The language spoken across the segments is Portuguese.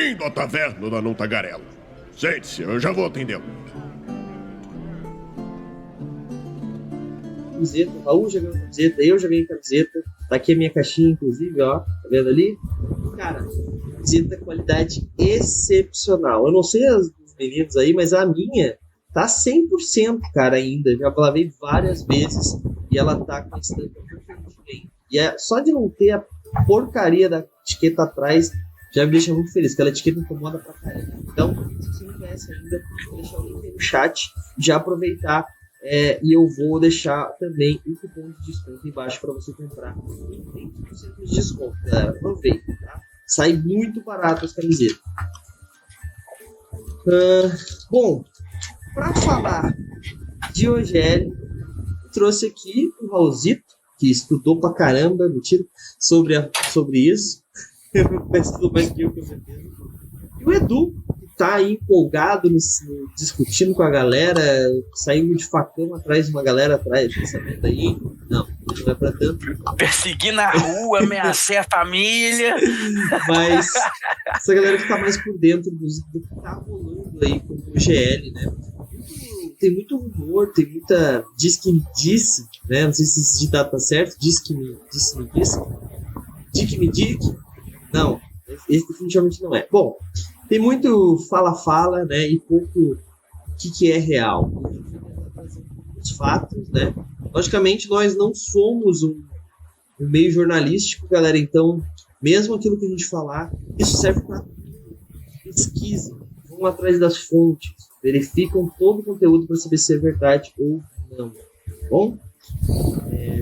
Bem-vindo à taverna da Não Tagarela. Sente-se, eu já vou atendê-lo. Camiseta, o Raul já ganhou camiseta, eu já ganhei camiseta. Tá aqui a minha caixinha, inclusive, ó. Tá vendo ali? Cara, camiseta qualidade excepcional. Eu não sei as dos meninos aí, mas a minha tá 100%, cara, ainda. Já lavei várias vezes e ela tá com a estampa perfeitinha. E só de não ter a porcaria da etiqueta atrás já me deixa muito feliz, porque aquela etiqueta incomoda pra caramba. Então, se você não conhece ainda, vou deixar o link aí no chat, já aproveitar. E eu vou deixar também o cupom de desconto embaixo para você comprar com 30% de desconto, galera. Aproveita, tá? Sai muito barato as camisetas. Bom, para falar de OGL, eu trouxe aqui o Raulzito, que estudou pra caramba, mentira, sobre isso. Estudou mais que eu, com certeza. E o Edu, tá aí empolgado discutindo com a galera, saindo de facão atrás de uma galera atrás, pensamento aí. Não é pra tanto. Perseguir na rua, ameaçar a família. Mas essa galera que tá mais por dentro do que tá rolando aí com o GL, né? Tem muito rumor, tem muita diz que me disse, né? Não sei se esse ditado tá certo, diz que me disse. Dick me dick. Não, esse definitivamente não é. Bom, tem muito fala-fala, né, e pouco o que é real. Os fatos, né? Logicamente, nós não somos um meio jornalístico, galera, então, mesmo aquilo que a gente falar, isso serve para pesquisa, vão atrás das fontes, verificam todo o conteúdo para saber se é verdade ou não, tá bom?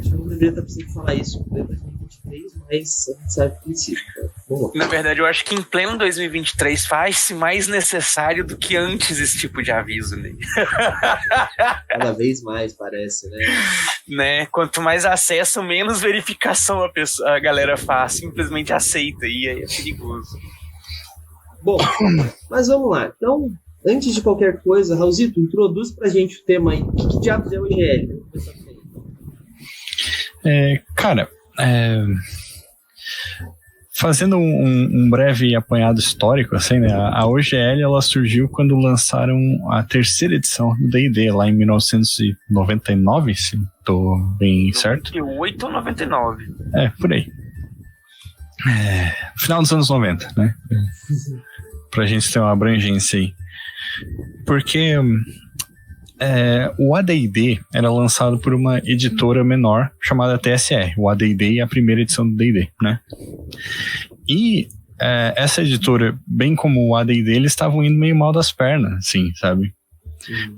Acho que eu não deveria estar precisando falar isso em 2023, mas a gente sabe que precisa. Vamos lá. Na verdade, eu acho que em pleno 2023 faz-se mais necessário do que antes esse tipo de aviso, né? Cada vez mais, parece, né? Quanto mais acesso, menos verificação a galera faz, simplesmente aceita, e aí é perigoso. Bom, mas vamos lá. Então, antes de qualquer coisa, Raulzito, introduz pra gente o tema aí. O que diabos é o OGL? Vamos começar por aí. Cara, fazendo um breve apanhado histórico, assim, né? A OGL ela surgiu quando lançaram a terceira edição do D&D, lá em 1999, se estou bem certo. 98 ou 99? Por aí. Final dos anos 90, né? Pra gente ter uma abrangência aí. Porque o AD&D era lançado por uma editora menor chamada TSR. O AD&D é a primeira edição do D&D, né? E essa editora, bem como o AD&D, eles estavam indo meio mal das pernas, assim, sabe?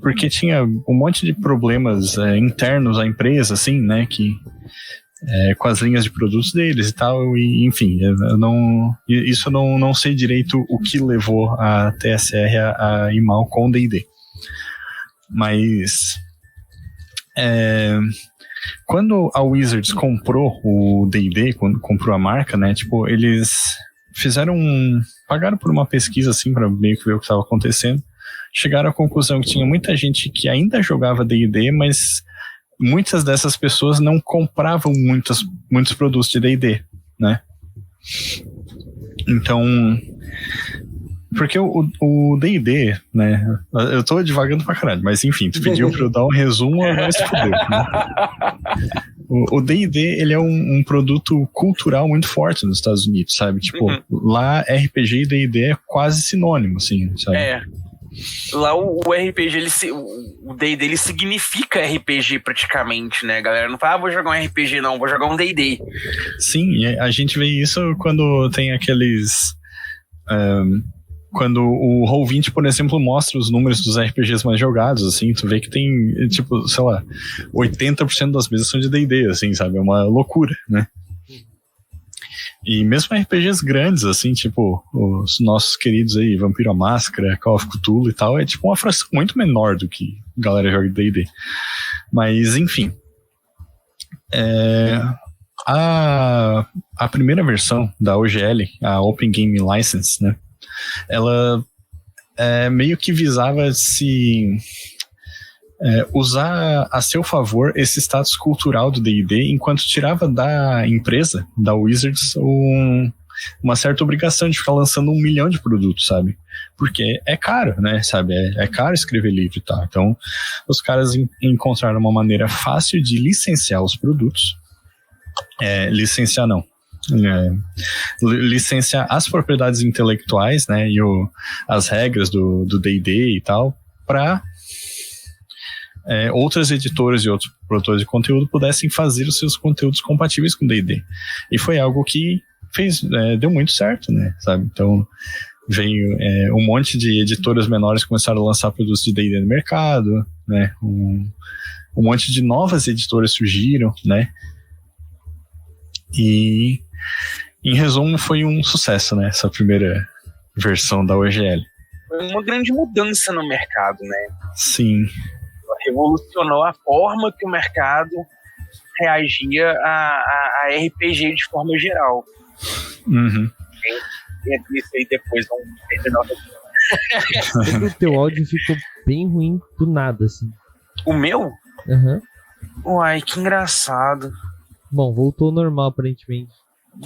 Porque tinha um monte de problemas internos à empresa, assim, né? Com as linhas de produtos deles e tal, e enfim, eu não sei direito o que levou a TSR a ir mal com o D&D. Mas quando a Wizards comprou o D&D, quando comprou a marca, né, tipo, eles pagaram por uma pesquisa assim para meio que ver o que estava acontecendo, chegaram à conclusão que tinha muita gente que ainda jogava D&D, mas muitas dessas pessoas não compravam muitos produtos de D&D, né? Então, porque o D&D, né? Eu tô divagando pra caralho, mas enfim, tu pediu pra eu dar um resumo, mas fudeu, né? O D&D, ele é um produto cultural muito forte nos Estados Unidos, sabe? Tipo, lá RPG e D&D é quase sinônimo, assim, sabe? Lá o RPG, o D&D, ele significa RPG praticamente, né? A galera não fala, vou jogar um RPG, não, vou jogar um D&D. Sim, a gente vê isso quando tem aqueles... quando o Roll20, por exemplo, mostra os números dos RPGs mais jogados, assim, tu vê que tem, tipo, sei lá, 80% das mesas são de D&D, assim, sabe? É uma loucura, né? E mesmo RPGs grandes, assim, tipo, os nossos queridos aí, Vampiro à Máscara, Call of Cthulhu e tal, é tipo uma fração muito menor do que a galera joga de D&D. Mas, enfim. A primeira versão da OGL, a Open Game License, né? Ela meio que visava usar a seu favor esse status cultural do D&D, enquanto tirava da empresa, da Wizards, uma certa obrigação de ficar lançando 1 milhão de produtos, sabe? Porque é caro, né, sabe? É caro escrever livro e tal. Então, os caras encontraram uma maneira fácil de licenciar os produtos. Licenciar não. Licenciar as propriedades intelectuais, né, e as regras do D&D e tal, para outras editoras e outros produtores de conteúdo pudessem fazer os seus conteúdos compatíveis com D&D. E foi algo que deu muito certo, né, sabe? Então veio um monte de editoras menores começaram a lançar produtos de D&D no mercado, né? Um monte de novas editoras surgiram, né? E em resumo foi um sucesso, né? Essa primeira versão da OGL. Foi uma grande mudança no mercado, né? Sim. Revolucionou a forma que o mercado reagia a RPG de forma geral. Uhum. E isso aí depois vamos terminar. O teu áudio ficou bem ruim do nada, assim. O meu? Aham. Uai, que engraçado. Bom, voltou ao normal, aparentemente.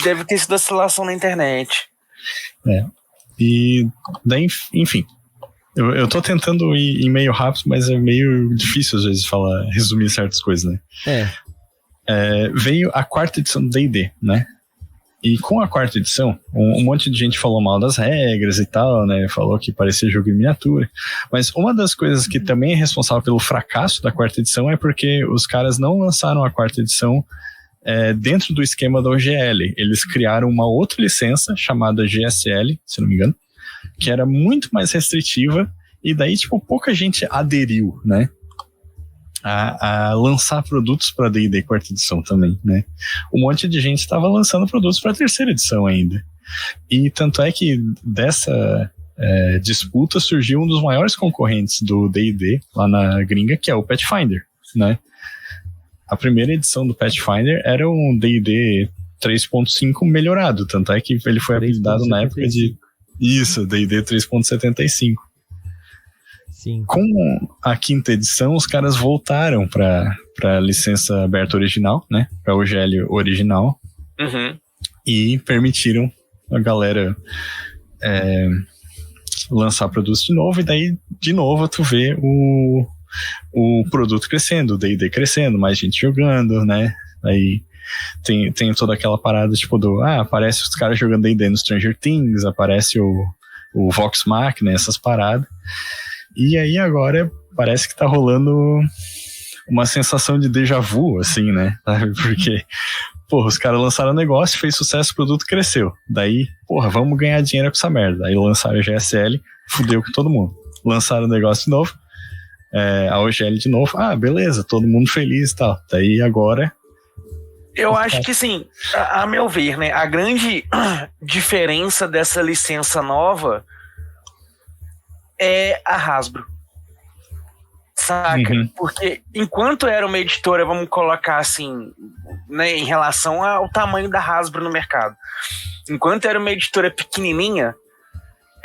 Deve ter sido oscilação na internet. E daí, enfim. Eu tô tentando ir meio rápido, mas é meio difícil às vezes resumir certas coisas, né? Veio a 4ª edição do D&D, né? E com a 4ª edição, um monte de gente falou mal das regras e tal, né? Falou que parecia jogo em miniatura. Mas uma das coisas que também é responsável pelo fracasso da 4ª edição é porque os caras não lançaram a 4ª edição dentro do esquema da OGL. Eles criaram uma outra licença chamada GSL, se não me engano, que era muito mais restritiva, e daí, tipo, pouca gente aderiu, né, a lançar produtos para D&D 4ª edição também, né. Um monte de gente estava lançando produtos para 3ª edição ainda. E tanto é que dessa disputa surgiu um dos maiores concorrentes do D&D lá na gringa, que é o Pathfinder, né. A primeira edição do Pathfinder era um D&D 3.5 melhorado, tanto é que ele foi apelidado na época de... Isso, D&D 3.75. Sim. Com a 5ª edição, os caras voltaram para a licença aberta original, né? Para a OGL original. Uhum. E permitiram a galera lançar produtos de novo. E daí, de novo, tu vê o produto crescendo, o D&D crescendo, mais gente jogando, né? Aí tem toda aquela parada tipo aparece os caras jogando D&D no Stranger Things, aparece o Vox Machina, essas paradas. E aí agora parece que tá rolando uma sensação de déjà vu, assim, né? Porque, porra, os caras lançaram um negócio, fez sucesso, o produto cresceu. Daí, porra, vamos ganhar dinheiro com essa merda. Aí lançaram a GSL, fudeu com todo mundo. Lançaram o negócio de novo, a OGL de novo. Beleza, todo mundo feliz e tal. Daí agora... Eu acho que, sim, a meu ver, né, a grande diferença dessa licença nova é a Hasbro. Saca? Uhum. Porque enquanto era uma editora, vamos colocar assim, né, em relação ao tamanho da Hasbro no mercado. Enquanto era uma editora pequenininha,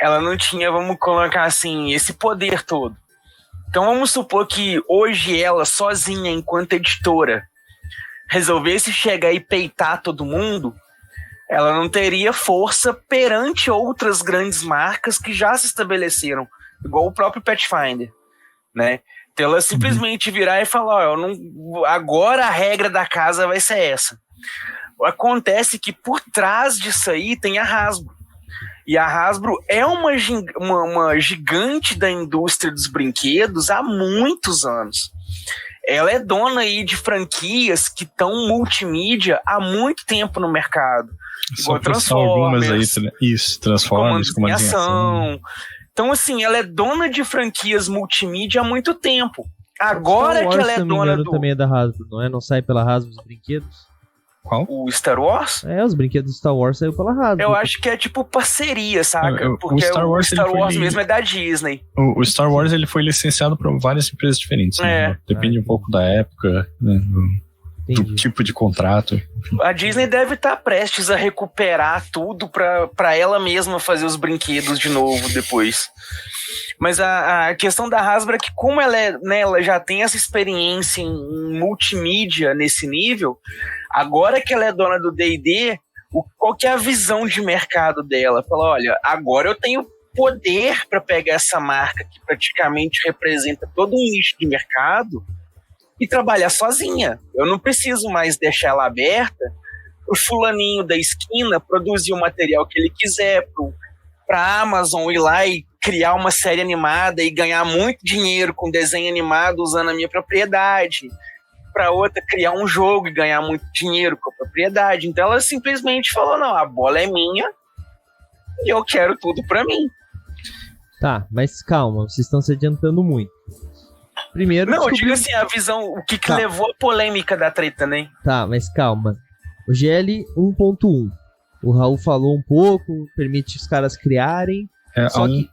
ela não tinha, vamos colocar assim, esse poder todo. Então vamos supor que hoje ela, sozinha, enquanto editora, resolvesse chegar e peitar todo mundo, ela não teria força perante outras grandes marcas que já se estabeleceram, igual o próprio Pathfinder, né? Então ela simplesmente virar e falar, agora a regra da casa vai ser essa. Acontece que por trás disso aí tem a Hasbro. E a Hasbro é uma gigante da indústria dos brinquedos há muitos anos. Ela é dona aí de franquias que estão multimídia há muito tempo no mercado. Igual Transformers. Algumas aí, isso, Transformers, Comandos em Ação. Então, assim, ela é dona de franquias multimídia há muito tempo. Agora que ela é dona do... também é da Hasbro, não é? Não sai pela Hasbro os brinquedos? Qual? O Star Wars? Os brinquedos do Star Wars saiu pela Hasbro. Eu acho que é tipo parceria, saca? Porque o Star Wars mesmo é da Disney. O Star Wars ele foi licenciado para várias empresas diferentes. Né? Depende um pouco da época, né? Do tipo de contrato. Enfim. A Disney deve estar prestes a recuperar tudo pra ela mesma fazer os brinquedos de novo depois. Mas a questão da Hasbro é que como ela já tem essa experiência em multimídia nesse nível, agora que ela é dona do D&D, Qual que é a visão de mercado dela? Fala, olha, agora eu tenho poder para pegar essa marca que praticamente representa todo um nicho de mercado e trabalhar sozinha. Eu não preciso mais deixar ela aberta o fulaninho da esquina produzir o material que ele quiser para a Amazon ir lá e criar uma série animada e ganhar muito dinheiro com desenho animado usando a minha propriedade, para outra criar um jogo e ganhar muito dinheiro com a propriedade. Então ela simplesmente falou, não, a bola é minha e eu quero tudo para mim. Tá, mas calma, vocês estão se adiantando muito. Primeiro, não, eu digo assim, a visão, o que tá. levou a polêmica da treta, né? Tá, mas calma. O GL 1.1. O Raul falou um pouco, permite os caras criarem. Só que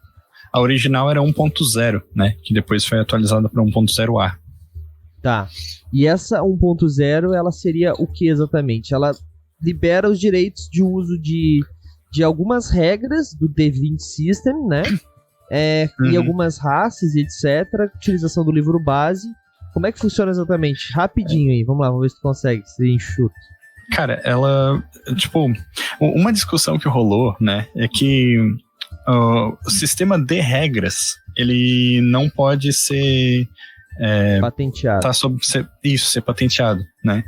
a original era 1.0, né? Que depois foi atualizada para 1.0A. Tá. E essa 1.0, ela seria o que exatamente? Ela libera os direitos de uso de algumas regras do D20 System, né? E algumas raças e etc. Utilização do livro base. Como é que funciona exatamente? Rapidinho aí, vamos lá, vamos ver se tu consegue, se enxuta. Cara, ela... Tipo, uma discussão que rolou, né? É que o sistema de regras, ele não pode ser... patenteado. Tá sobre ser patenteado, né?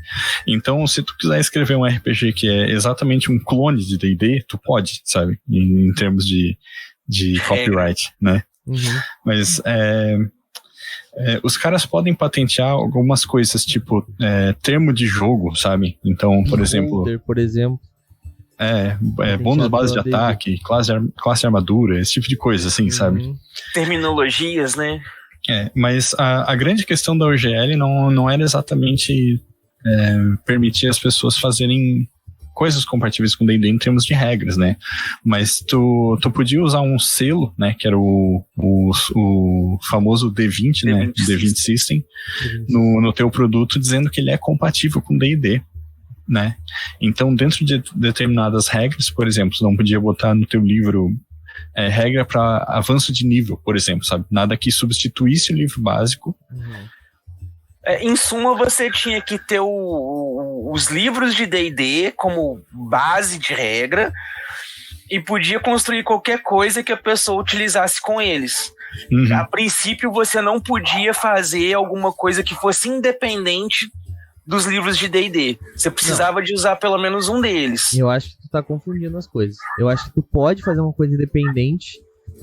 Então, se tu quiser escrever um RPG que é exatamente um clone de D&D, tu pode, sabe? Em termos de copyright, né? Uhum. Mas os caras podem patentear algumas coisas, tipo termo de jogo, sabe? Então, por exemplo... bônus base de ataque, classe armadura, esse tipo de coisa, assim, sabe? Terminologias, né? Mas a grande questão da OGL não era exatamente permitir as pessoas fazerem coisas compatíveis com D&D em termos de regras, né? Mas tu podia usar um selo, né? Que era o famoso D20, né? D20 System, no teu produto, dizendo que ele é compatível com D&D, né? Então, dentro de determinadas regras, por exemplo, tu não podia botar no teu livro regra para avanço de nível, por exemplo, sabe? Nada que substituísse o livro básico. Em suma, você tinha que ter os livros de D&D como base de regra e podia construir qualquer coisa que a pessoa utilizasse com eles. A princípio, você não podia fazer alguma coisa que fosse independente dos livros de D&D. Você precisava de usar pelo menos um deles. Eu acho que tu tá confundindo as coisas. Eu acho que tu pode fazer uma coisa independente,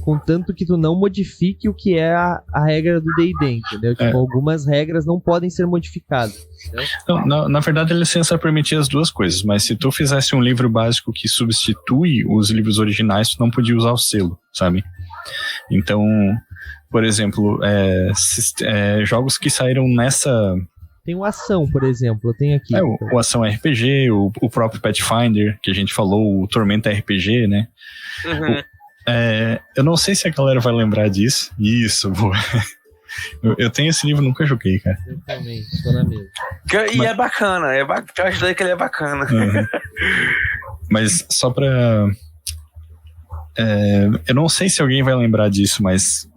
contanto que tu não modifique o que é a regra do D&D, entendeu? Tipo, algumas regras não podem ser modificadas, entendeu? Não, na verdade, a licença permitia as duas coisas, mas se tu fizesse um livro básico que substitui os livros originais, tu não podia usar o selo, sabe? Então, por exemplo, jogos que saíram nessa... Tem o Ação, por exemplo, eu tenho aqui. O Ação RPG, o próprio Pathfinder, que a gente falou, o Tormenta RPG, né? Eu não sei se a galera vai lembrar disso. Isso, boa. Eu tenho esse livro, nunca joguei, cara. Eu também, tô na mesa. E é bacana, eu acho que ele é bacana. Mas só pra... eu não sei se alguém vai lembrar disso, mas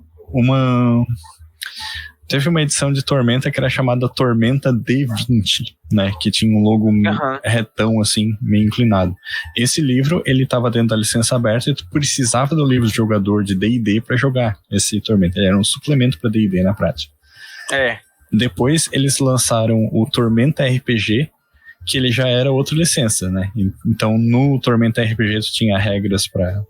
teve uma edição de Tormenta que era chamada Tormenta D20, né? Que tinha um logo retão, assim, meio inclinado. Esse livro, ele tava dentro da licença aberta e tu precisava do livro de jogador de D&D pra jogar esse Tormenta. Ele era um suplemento pra D&D na prática. Depois, eles lançaram o Tormenta RPG, que ele já era outra licença, né? Então, no Tormenta RPG, tu tinha regras pra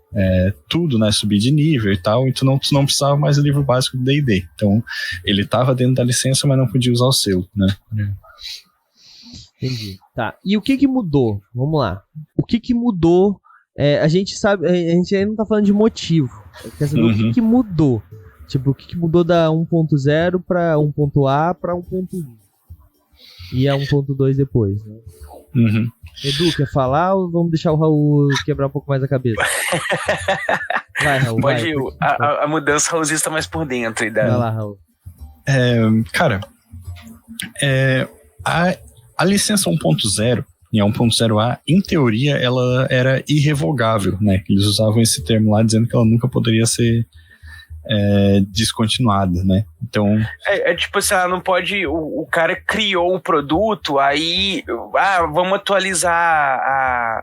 tudo, né? Subir de nível e tal, e tu não precisava mais do livro básico do D&D. Então, ele tava dentro da licença, mas não podia usar o selo, né? Entendi. Tá. E o que mudou? Vamos lá. O que mudou? A gente sabe, a gente ainda não tá falando de motivo. Quer saber o que mudou? Tipo, o que mudou da 1.0 pra 1.A pra 1.1? E a 1.2 depois, né? Edu, quer falar ou vamos deixar o Raul quebrar um pouco mais a cabeça? Vai, Raul. Pode ir. A mudança raulzista mais por dentro. Vai lá, Raul. Cara, a licença 1.0 e a 1.0A, em teoria, ela era irrevogável, né? Eles usavam esse termo lá dizendo que ela nunca poderia ser descontinuada, né? Então... tipo assim, ela não pode... O cara criou um produto, aí... vamos atualizar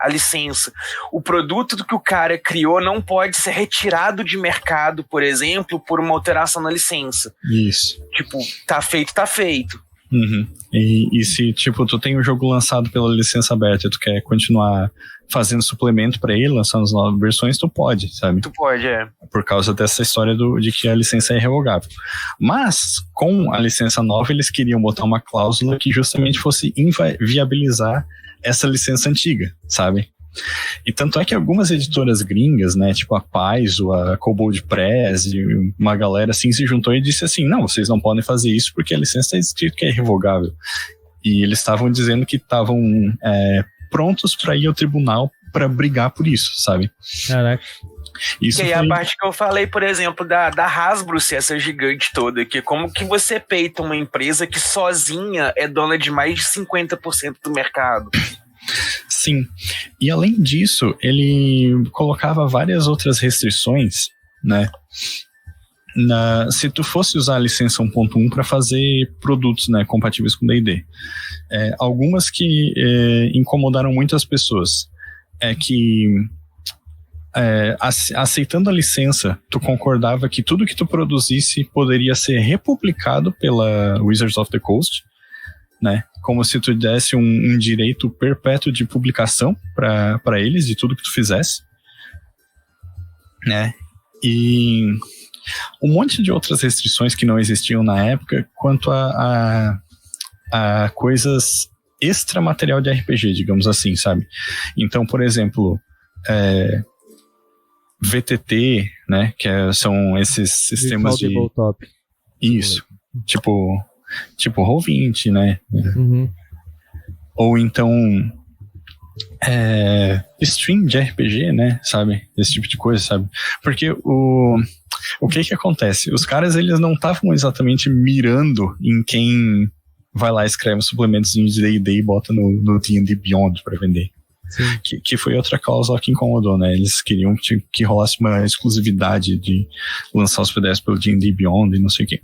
a licença. O produto do que o cara criou não pode ser retirado de mercado, por exemplo, por uma alteração na licença. Isso. Tipo, tá feito. Uhum. E se, tipo, tu tem um jogo lançado pela licença aberta e tu quer continuar fazendo suplemento pra ele, lançando as novas versões, tu pode, sabe? Tu pode, Por causa dessa história de que a licença é irrevogável. Mas, com a licença nova, eles queriam botar uma cláusula que justamente fosse viabilizar essa licença antiga, sabe? E tanto é que algumas editoras gringas, né, tipo a Paizo, a Kobold Press, e uma galera assim se juntou e disse assim, não, vocês não podem fazer isso porque a licença está escrito que é irrevogável. E eles estavam dizendo que estavam prontos para ir ao tribunal para brigar por isso, sabe? Caraca. Isso e aí a parte que eu falei, por exemplo, da Hasbro ser essa gigante toda, que como que você peita uma empresa que sozinha é dona de mais de 50% do mercado? Sim, e além disso, ele colocava várias outras restrições, né? Se tu fosse usar a licença 1.1 para fazer produtos, né, compatíveis com D&D. Algumas que incomodaram muito as pessoas é que aceitando a licença, tu concordava que tudo que tu produzisse poderia ser republicado pela Wizards of the Coast, né? Como se tu desse um direito perpétuo de publicação para eles de tudo que tu fizesse, né? E um monte de outras restrições que não existiam na época quanto a coisas extra-material de RPG, digamos assim, sabe? Então, por exemplo, VTT, né? Que são esses sistemas de... Tabletop. Isso. Tipo Roll20, né? Uhum. Ou então stream de RPG, né? Sabe? Esse tipo de coisa, sabe? Porque o que acontece? Os caras, eles não estavam exatamente mirando em quem vai lá e escreve suplementos de D&D e bota no D&D Beyond pra vender. Que foi outra cláusula que incomodou, né? Eles queriam que rolasse uma exclusividade de lançar os PDFs pelo D&D Beyond e não sei o quê.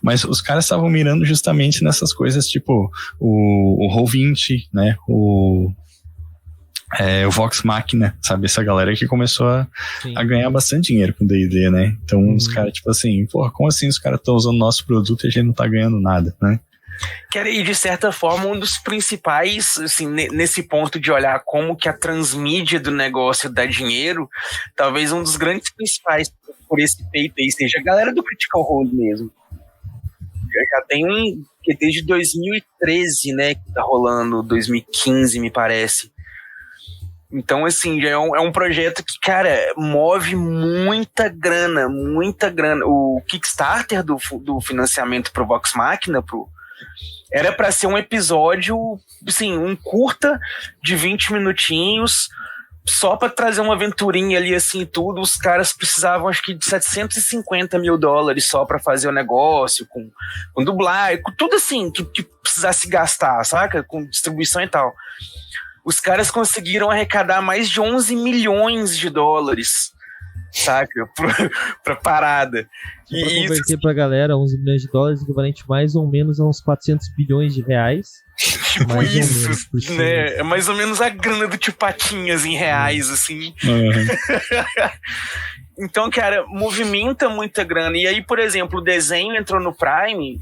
Mas os caras estavam mirando justamente nessas coisas, tipo o Roll20, né? O Vox Machina, sabe? Essa galera que começou a ganhar bastante dinheiro com D&D, né? Então os caras, tipo assim, porra, como assim os caras estão usando nosso produto e a gente não tá ganhando nada, né? E de certa forma um dos principais, assim, nesse ponto de olhar como que a transmídia do negócio dá dinheiro, talvez um dos grandes principais por esse peito aí seja a galera do Critical Role mesmo. Já tem que desde 2013, né, que tá rolando, 2015 me parece. Então, assim, já é um projeto que, cara, move muita grana. O Kickstarter do financiamento pro Vox Machina, era pra ser um episódio, assim, um curta de 20 minutinhos, só pra trazer uma aventurinha ali, assim, tudo. Os caras precisavam, acho que, de $750 mil só pra fazer o negócio, com dublagem, com tudo assim, que precisasse gastar, saca? Com distribuição e tal. Os caras conseguiram arrecadar mais de $11 milhões, saca? pra parada. E pra converter pra galera, $11 milhões, equivalente mais ou menos a uns 400 bilhões de reais. Tipo mais isso, né? É mais ou menos a grana do Tio Patinhas em reais, assim. Então, cara, movimenta muita grana. E aí, por exemplo, o desenho entrou no Prime,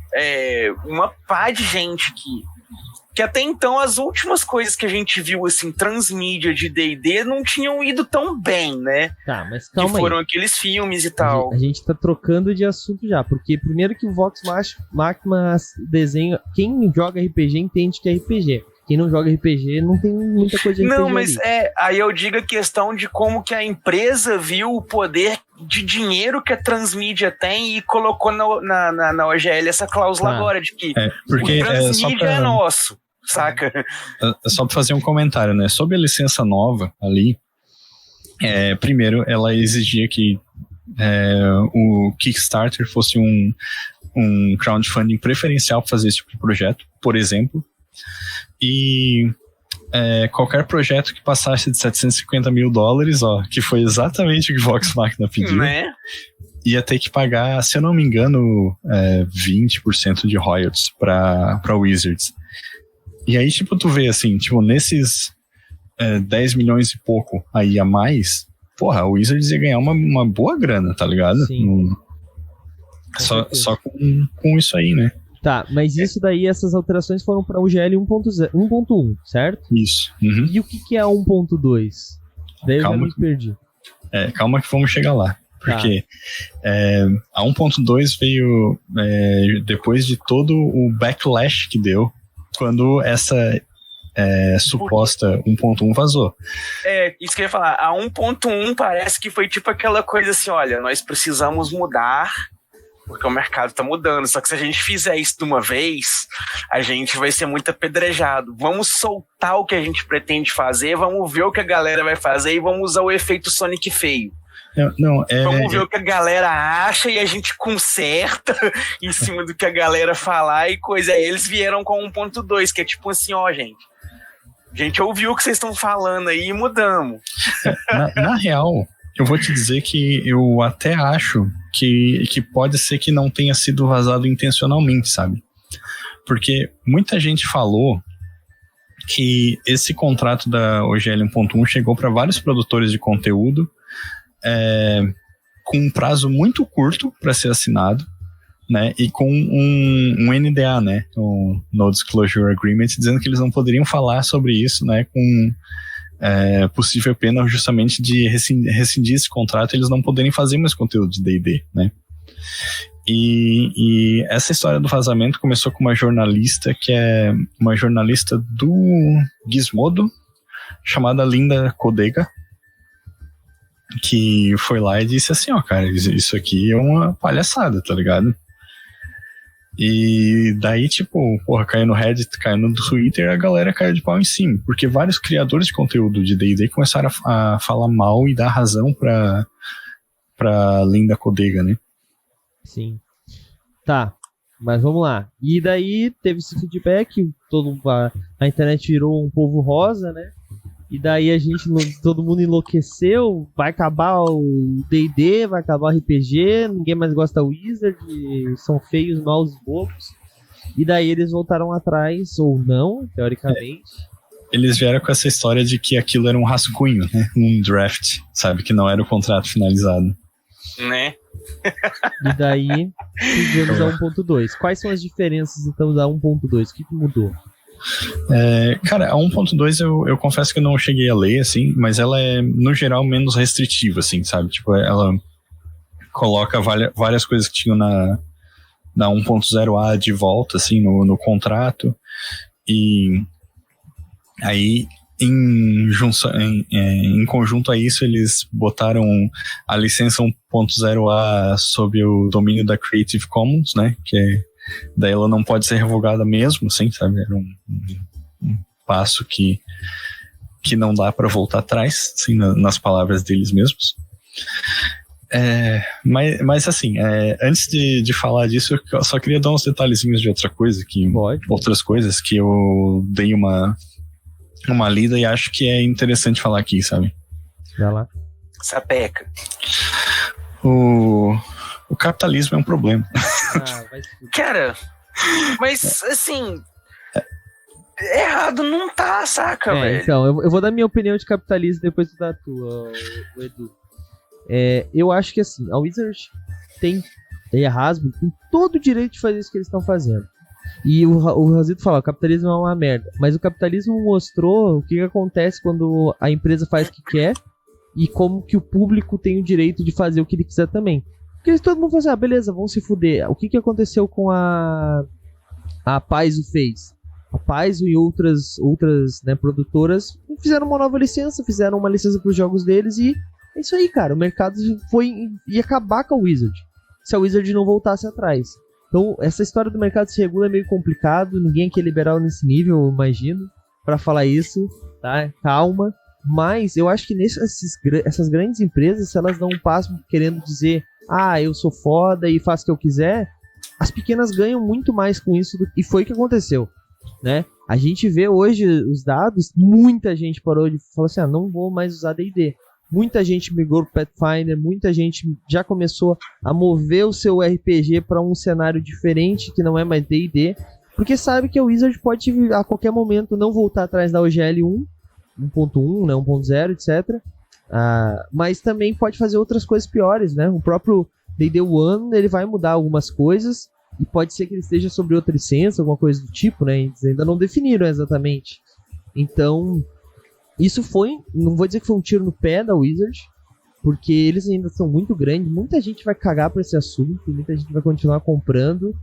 uma pá de gente que até então as últimas coisas que a gente viu, assim, transmídia de D&D não tinham ido tão bem, né? Tá, mas calma aí. Que foram aqueles filmes e tal. A gente tá trocando de assunto já, porque primeiro que o Vox Machina desenha... Quem joga RPG entende que é RPG. Quem não joga RPG não tem muita coisa de RPG. Não, mas aí eu digo a questão de como que a empresa viu o poder de dinheiro que a Transmídia tem e colocou na OGL essa cláusula agora de que porque o Transmídia é nosso. Saca? Só para fazer um comentário, né? Sobre a licença nova ali, primeiro ela exigia que o Kickstarter fosse um crowdfunding preferencial para fazer esse tipo de projeto, por exemplo. E qualquer projeto que passasse de $750 mil, ó, que foi exatamente o que Vox Machina pediu, Né? ia ter que pagar, se eu não me engano, 20% de royalties pra Wizards. E aí, tipo, tu vê assim, tipo, nesses 10 milhões e pouco aí a mais, porra, a Wizards ia ganhar uma boa grana, tá ligado? Sim. Só com isso aí, né? Tá, mas isso daí, essas alterações foram para o GL 1.1, certo? Isso. Uhum. E o que é 1.2? Daí eu já Calma. me perdi. Calma que vamos chegar lá. Porque a 1.2 veio depois de todo o backlash que deu quando essa suposta 1.1 vazou. Isso que eu ia falar. A 1.1 parece que foi tipo aquela coisa assim, olha, nós precisamos mudar porque o mercado tá mudando, só que se a gente fizer isso de uma vez, a gente vai ser muito apedrejado. Vamos soltar o que a gente pretende fazer, vamos ver o que a galera vai fazer e vamos usar o efeito Sonic feio. Vamos ver o que a galera acha e a gente conserta em cima do que a galera falar e coisa. Aí eles vieram com 1.2, que é tipo assim, ó, gente. A gente ouviu o que vocês estão falando aí e mudamos. Na real, eu vou te dizer que eu até acho que pode ser que não tenha sido vazado intencionalmente, sabe? Porque muita gente falou que esse contrato da OGL 1.1 chegou para vários produtores de conteúdo com um prazo muito curto para ser assinado, né? E com um NDA, né? Um No Disclosure Agreement, dizendo que eles não poderiam falar sobre isso, né? Com possível pena justamente de rescindir esse contrato, eles não poderem fazer mais conteúdo de D&D, né? E essa história do vazamento começou com uma jornalista que é uma jornalista do Gizmodo, chamada Linda Codega, que foi lá e disse assim, ó, cara, isso aqui é uma palhaçada, tá ligado? E daí, tipo, porra, caiu no Reddit, caiu no Twitter, a galera caiu de pau em cima, porque vários criadores de conteúdo de D&D começaram a falar mal e dar razão pra Linda Codega, né? Sim. Tá, mas vamos lá. E daí teve esse feedback, a internet virou um povo rosa, né? E daí todo mundo enlouqueceu, vai acabar o D&D, vai acabar o RPG, ninguém mais gosta da Wizard, são feios, maus e bobos. E daí eles voltaram atrás, ou não, teoricamente. Eles vieram com essa história de que aquilo era um rascunho, né? Um draft, sabe? Que não era o contrato finalizado. Né? E daí tivemos a 1.2. Quais são as diferenças, então, da 1.2? O que mudou? Cara, a 1.2 eu confesso que eu não cheguei a ler, assim, mas ela é, no geral, menos restritiva, assim, sabe? Tipo, ela coloca várias coisas que tinham na 1.0A de volta, assim, no contrato, e aí, em conjunto a isso, eles botaram a licença 1.0A sob o domínio da Creative Commons, né, que daí ela não pode ser revogada mesmo, assim, sabe? Era um passo que não dá para voltar atrás, assim, nas palavras deles mesmos. Mas assim, antes de falar disso, eu só queria dar uns detalhezinhos de outras coisas que eu dei uma lida e acho que é interessante falar aqui, sabe? Vai lá. Sapeca. O capitalismo é um problema. Cara, mas assim, errado não tá, saca, velho? Então, eu vou dar minha opinião de capitalismo depois da tua, o Edu. Eu acho que assim, a Wizard a Hasbro tem todo o direito de fazer isso que eles estão fazendo. E o Rosito fala, o capitalismo é uma merda. Mas o capitalismo mostrou o que acontece quando a empresa faz o que quer e como que o público tem o direito de fazer o que ele quiser também. Porque todo mundo fala assim, beleza, vamos se fuder. O que aconteceu com a Paizo fez? A Paizo e outras né, produtoras fizeram uma nova licença, fizeram uma licença para os jogos deles e é isso aí, cara. O mercado ia acabar com a Wizard se a Wizard não voltasse atrás. Então, essa história do mercado se regula é meio complicado, ninguém quer liberal nesse nível, eu imagino, para falar isso, tá? Calma. Mas eu acho que essas grandes empresas, se elas dão um passo querendo dizer eu sou foda e faço o que eu quiser, as pequenas ganham muito mais com isso e foi o que aconteceu. né? A gente vê hoje os dados, muita gente parou de falar assim, não vou mais usar D&D. Muita gente migrou pro Pathfinder, muita gente já começou a mover o seu RPG para um cenário diferente, que não é mais D&D, porque sabe que a Wizard pode a qualquer momento não voltar atrás da OGL 1.1, né, 1.0, etc. Mas também pode fazer outras coisas piores, né? O próprio D&D One, ele vai mudar algumas coisas, e pode ser que ele esteja sobre outra licença, alguma coisa do tipo, né? Eles ainda não definiram exatamente. Então, isso não vou dizer que foi um tiro no pé da Wizard, porque eles ainda são muito grandes, muita gente vai cagar por esse assunto, muita gente vai continuar comprando,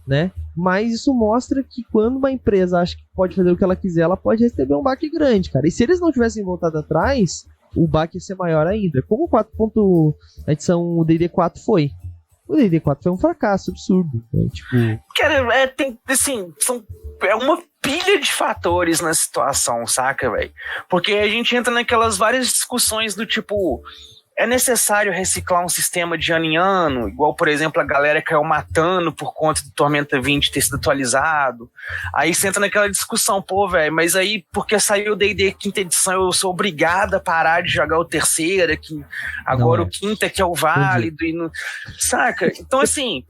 né? Mas isso mostra que quando uma empresa acha que pode fazer o que ela quiser, ela pode receber um baque grande, cara. E se eles não tivessem voltado atrás, o baque ia ser maior ainda. Como a edição D&D 4 foi. O D&D 4 foi um fracasso absurdo. Né? Tipo... Cara, tem, assim, é uma pilha de fatores na situação, saca, velho? Porque a gente entra naquelas várias discussões do tipo... É necessário reciclar um sistema de ano em ano, igual, por exemplo, a galera caiu matando por conta do Tormenta 20 ter sido atualizado. Aí você entra naquela discussão, pô, velho, mas aí porque saiu o D&D quinta edição, eu sou obrigado a parar de jogar o terceira, que agora o quinta que é o válido, e não... saca? Então, assim,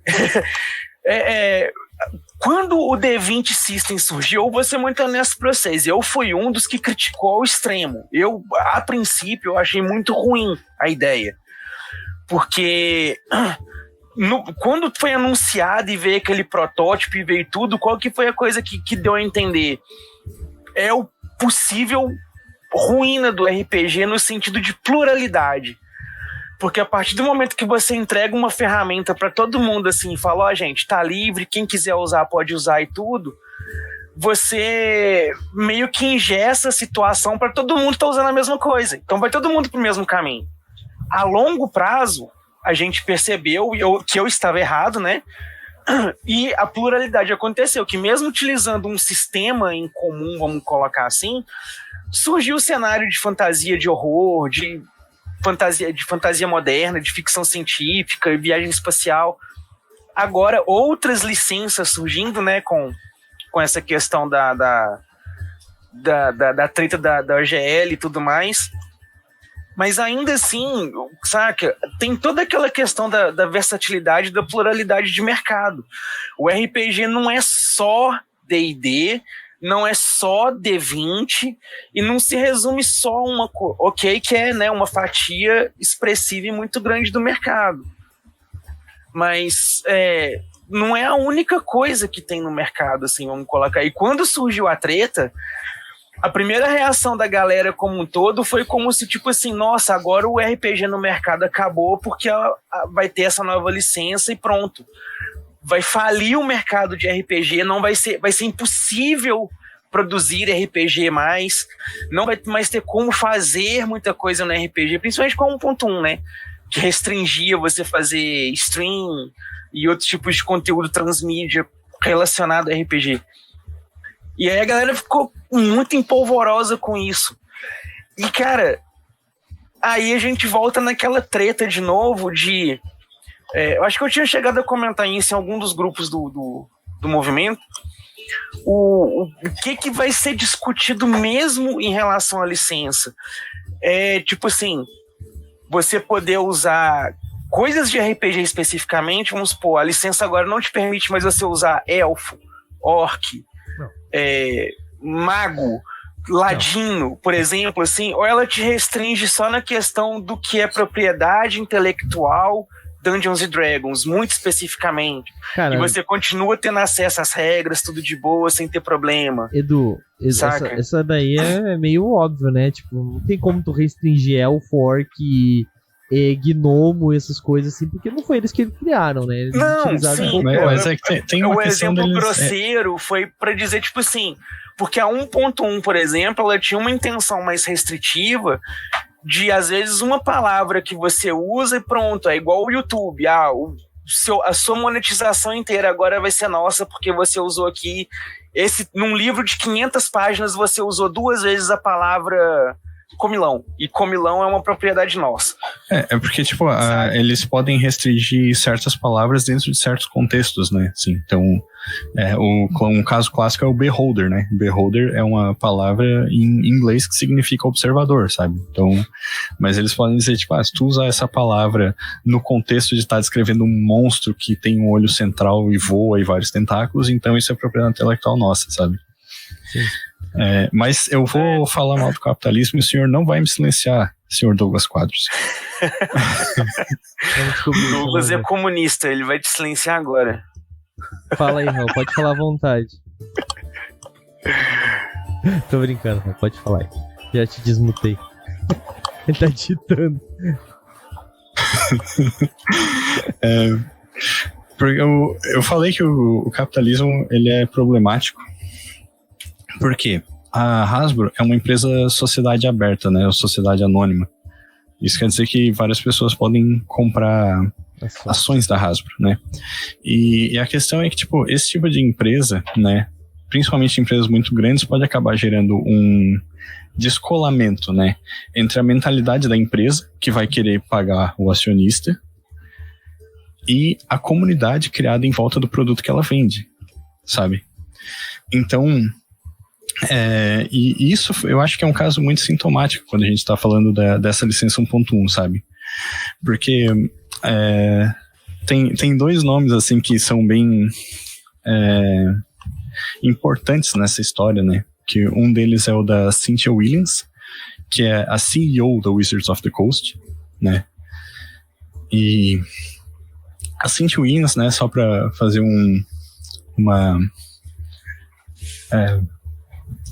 quando o D20 System surgiu, eu vou ser muito honesto pra vocês, eu fui um dos que criticou ao extremo. Eu, a princípio, eu achei muito ruim a ideia. Porque quando foi anunciado e veio aquele protótipo e veio tudo, qual que foi a coisa que deu a entender? É o possível ruína do RPG no sentido de pluralidade. Porque a partir do momento que você entrega uma ferramenta para todo mundo assim, e fala, gente, tá livre, quem quiser usar pode usar e tudo, você meio que ingessa a situação para todo mundo estar usando a mesma coisa. Então vai todo mundo pro mesmo caminho. A longo prazo, a gente percebeu que eu estava errado, né? E a pluralidade aconteceu, que mesmo utilizando um sistema em comum, vamos colocar assim, surgiu o cenário de fantasia de horror, de fantasia moderna, de ficção científica, viagem espacial. Agora, outras licenças surgindo, né, com essa questão da treta da OGL e tudo mais. Mas ainda assim, saca, tem toda aquela questão da versatilidade, da pluralidade de mercado. O RPG não é só D&D, não é só D20 e não se resume só a uma coisa, ok, que é, né, uma fatia expressiva e muito grande do mercado. Mas não é a única coisa que tem no mercado, assim, vamos colocar. E quando surgiu a treta, a primeira reação da galera como um todo foi como se, tipo assim, nossa, agora o RPG no mercado acabou porque vai ter essa nova licença e pronto. Vai falir o mercado de RPG, vai ser impossível produzir RPG mais, não vai mais ter como fazer muita coisa no RPG, principalmente com a 1.1, né? Que restringia você fazer stream e outros tipos de conteúdo transmídia relacionado a RPG. E aí a galera ficou muito empolvorosa com isso. E, cara, aí a gente volta naquela treta de novo de... eu acho que eu tinha chegado a comentar isso em algum dos grupos do movimento. O que vai ser discutido mesmo em relação à licença? Tipo assim, você poder usar coisas de RPG especificamente, vamos supor, a licença agora não te permite mais você usar elfo, orc, mago, ladino, por exemplo, assim, ou ela te restringe só na questão do que é propriedade intelectual, Dungeons & Dragons, muito especificamente. Caramba. E você continua tendo acesso às regras, tudo de boa, sem ter problema. Edu, essa daí é meio óbvio, né? Tipo, não tem como tu restringir elfo, orc, gnomo, essas coisas assim, porque não foi eles que criaram, né? Eles sim, mas é que tem uma questão exemplo deles, grosseiro foi pra dizer, tipo assim, porque a 1.1, por exemplo, ela tinha uma intenção mais restritiva de, às vezes, uma palavra que você usa e pronto, é igual o YouTube, a sua monetização inteira agora vai ser nossa porque você usou aqui, num livro de 500 páginas você usou 2 vezes a palavra comilão. E comilão é uma propriedade nossa. É porque, tipo, eles podem restringir certas palavras dentro de certos contextos, né? Assim, então, um caso clássico é o beholder, né? Beholder é uma palavra em inglês que significa observador, sabe? Então, mas eles podem dizer, tipo, se tu usar essa palavra no contexto de estar descrevendo um monstro que tem um olho central e voa e vários tentáculos, então isso é propriedade intelectual nossa, sabe? Sim. Mas eu vou falar mal do capitalismo e o senhor não vai me silenciar, senhor Douglas Quadros. Douglas é comunista, ele vai te silenciar agora. Fala aí, Raul, pode falar à vontade. Tô brincando, Raul, pode falar aí. Já te desmutei. Ele tá digitando. Eu falei que o capitalismo ele é problemático. Por quê? A Hasbro é uma empresa sociedade aberta, né? Ou sociedade anônima. Isso quer dizer que várias pessoas podem comprar ações da Hasbro, né? E a questão é que, tipo, esse tipo de empresa, né? Principalmente empresas muito grandes, pode acabar gerando um descolamento, né? Entre a mentalidade da empresa, que vai querer pagar o acionista, e a comunidade criada em volta do produto que ela vende, sabe? Então, e isso eu acho que é um caso muito sintomático quando a gente está falando dessa licença 1.1, sabe? Porque tem dois nomes assim que são bem importantes nessa história, né? Que um deles é o da Cynthia Williams, que é a CEO da Wizards of the Coast, né? E a Cynthia Williams, né, só para fazer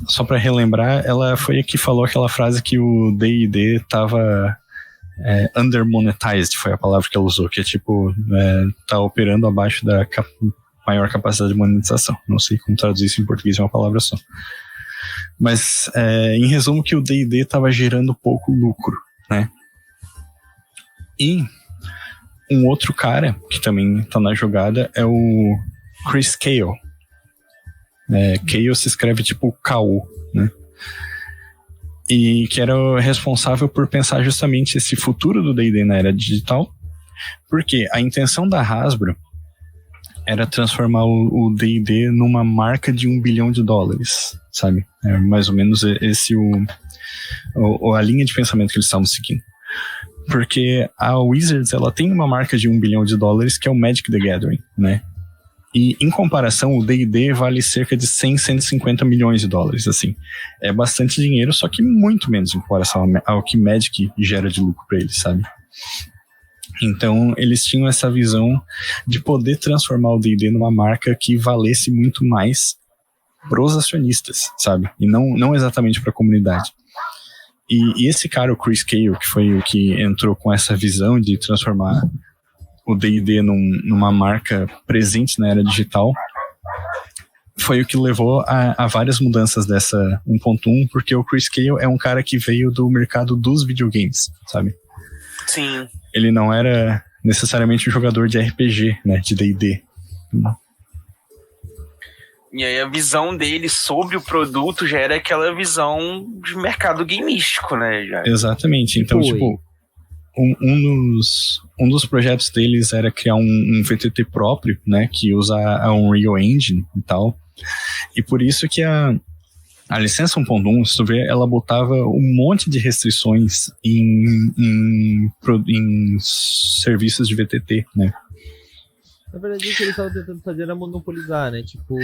só para relembrar, ela foi a que falou aquela frase que o D&D tava undermonetized, foi a palavra que ela usou, que é tipo, tá operando abaixo da maior capacidade de monetização. Não sei como traduzir isso em português, é uma palavra só. Mas, em resumo, que o D&D tava gerando pouco lucro, né? E um outro cara que também tá na jogada é o Chris Cale. Cale se escreve tipo K.O., né? E que era o responsável por pensar justamente esse futuro do D&D na era digital, porque a intenção da Hasbro era transformar o D&D numa marca de $1 bilhão, sabe? É mais ou menos esse a linha de pensamento que eles estavam seguindo. Porque a Wizards, ela tem uma marca de $1 bilhão, que é o Magic the Gathering, né? E, em comparação, o D&D vale cerca de 150 milhões de dólares, assim. É bastante dinheiro, só que muito menos em comparação ao que Magic gera de lucro pra eles, sabe? Então, eles tinham essa visão de poder transformar o D&D numa marca que valesse muito mais pros acionistas, sabe? E não exatamente pra comunidade. E esse cara, o Chris Cale, que foi o que entrou com essa visão de transformar o D&D numa marca presente na era digital, foi o que levou a várias mudanças dessa 1.1, porque o Chris Cale é um cara que veio do mercado dos videogames, sabe? Sim. Ele não era necessariamente um jogador de RPG, né, de D&D. E aí a visão dele sobre o produto já era aquela visão de mercado gameístico, né? Já. Exatamente. Então, tipo, um dos projetos deles era criar um VTT próprio, né, que usa a Unreal Engine e tal. E por isso que a licença 1.1, se tu ver, ela botava um monte de restrições em serviços de VTT, né? Na verdade, o que eles estavam tentando fazer era monopolizar, né? Tipo,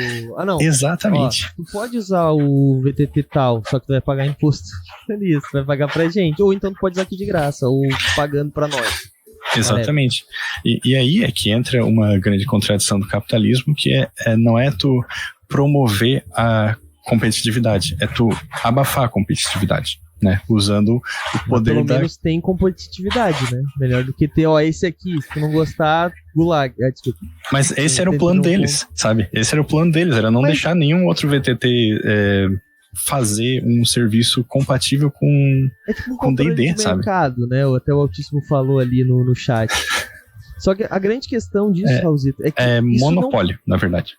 não. Exatamente. Ó, tu pode usar o VTT tal, só que tu vai pagar imposto nisso, vai pagar pra gente. Ou então tu pode usar aqui de graça, ou pagando pra nós. Exatamente. E aí é que entra uma grande contradição do capitalismo, que não é tu promover a competitividade, é tu abafar a competitividade, né? Usando o poder pelo menos tem competitividade, né? Melhor do que ter, esse aqui, se tu não gostar, gulag. Desculpa. Mas esse era o plano deles, sabe? Esse era o plano deles, era não deixar nenhum outro VTT fazer um serviço compatível com D&D, sabe? Mercado, né? Até o Altíssimo falou ali no chat. Só que a grande questão disso, Raulzito, é que monopólio, na verdade.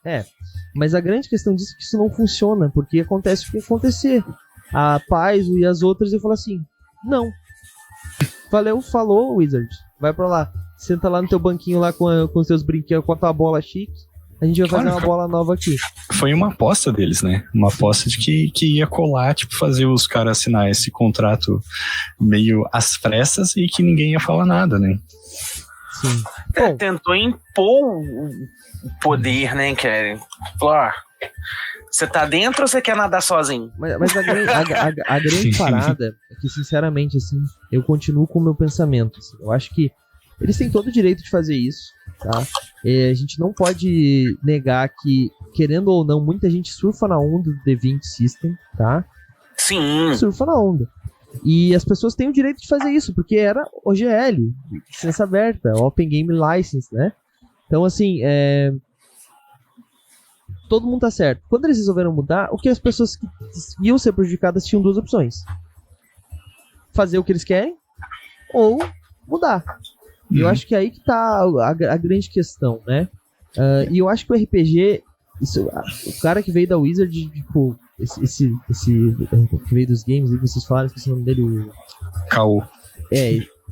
Mas a grande questão disso é que isso não funciona, porque acontece o que acontecer. a Paizo e as outras, eu falo assim, não. Valeu, falou, Wizard. Vai pra lá. Senta lá no teu banquinho lá com os teus brinquedos, com a tua bola chique. A gente vai fazer uma bola nova aqui. Foi uma aposta deles, né? Uma aposta de que ia colar, tipo, fazer os caras assinar esse contrato meio às pressas e que ninguém ia falar nada, né? Sim. Bom, Tentou impor o poder, né, Kelly? Falou, ó, você tá dentro ou você quer nadar sozinho? mas a grande parada é que, sinceramente, assim, eu continuo com o meu pensamento. Assim, eu acho que eles têm todo o direito de fazer isso, tá? A gente não pode negar que, querendo ou não, muita gente surfa na onda do D20 System, tá? Sim. Surfa na onda. E as pessoas têm o direito de fazer isso, porque era OGL, licença aberta, Open Game License, né? Então, assim, todo mundo tá certo. Quando eles resolveram mudar, o que as pessoas que iam ser prejudicadas tinham duas opções. Fazer o que eles querem ou mudar. E eu acho que é aí que tá a grande questão, né? E eu acho que o RPG, o cara que veio da Wizard, tipo, esse que veio dos games, aí que vocês falaram, esqueci o nome dele. Caô.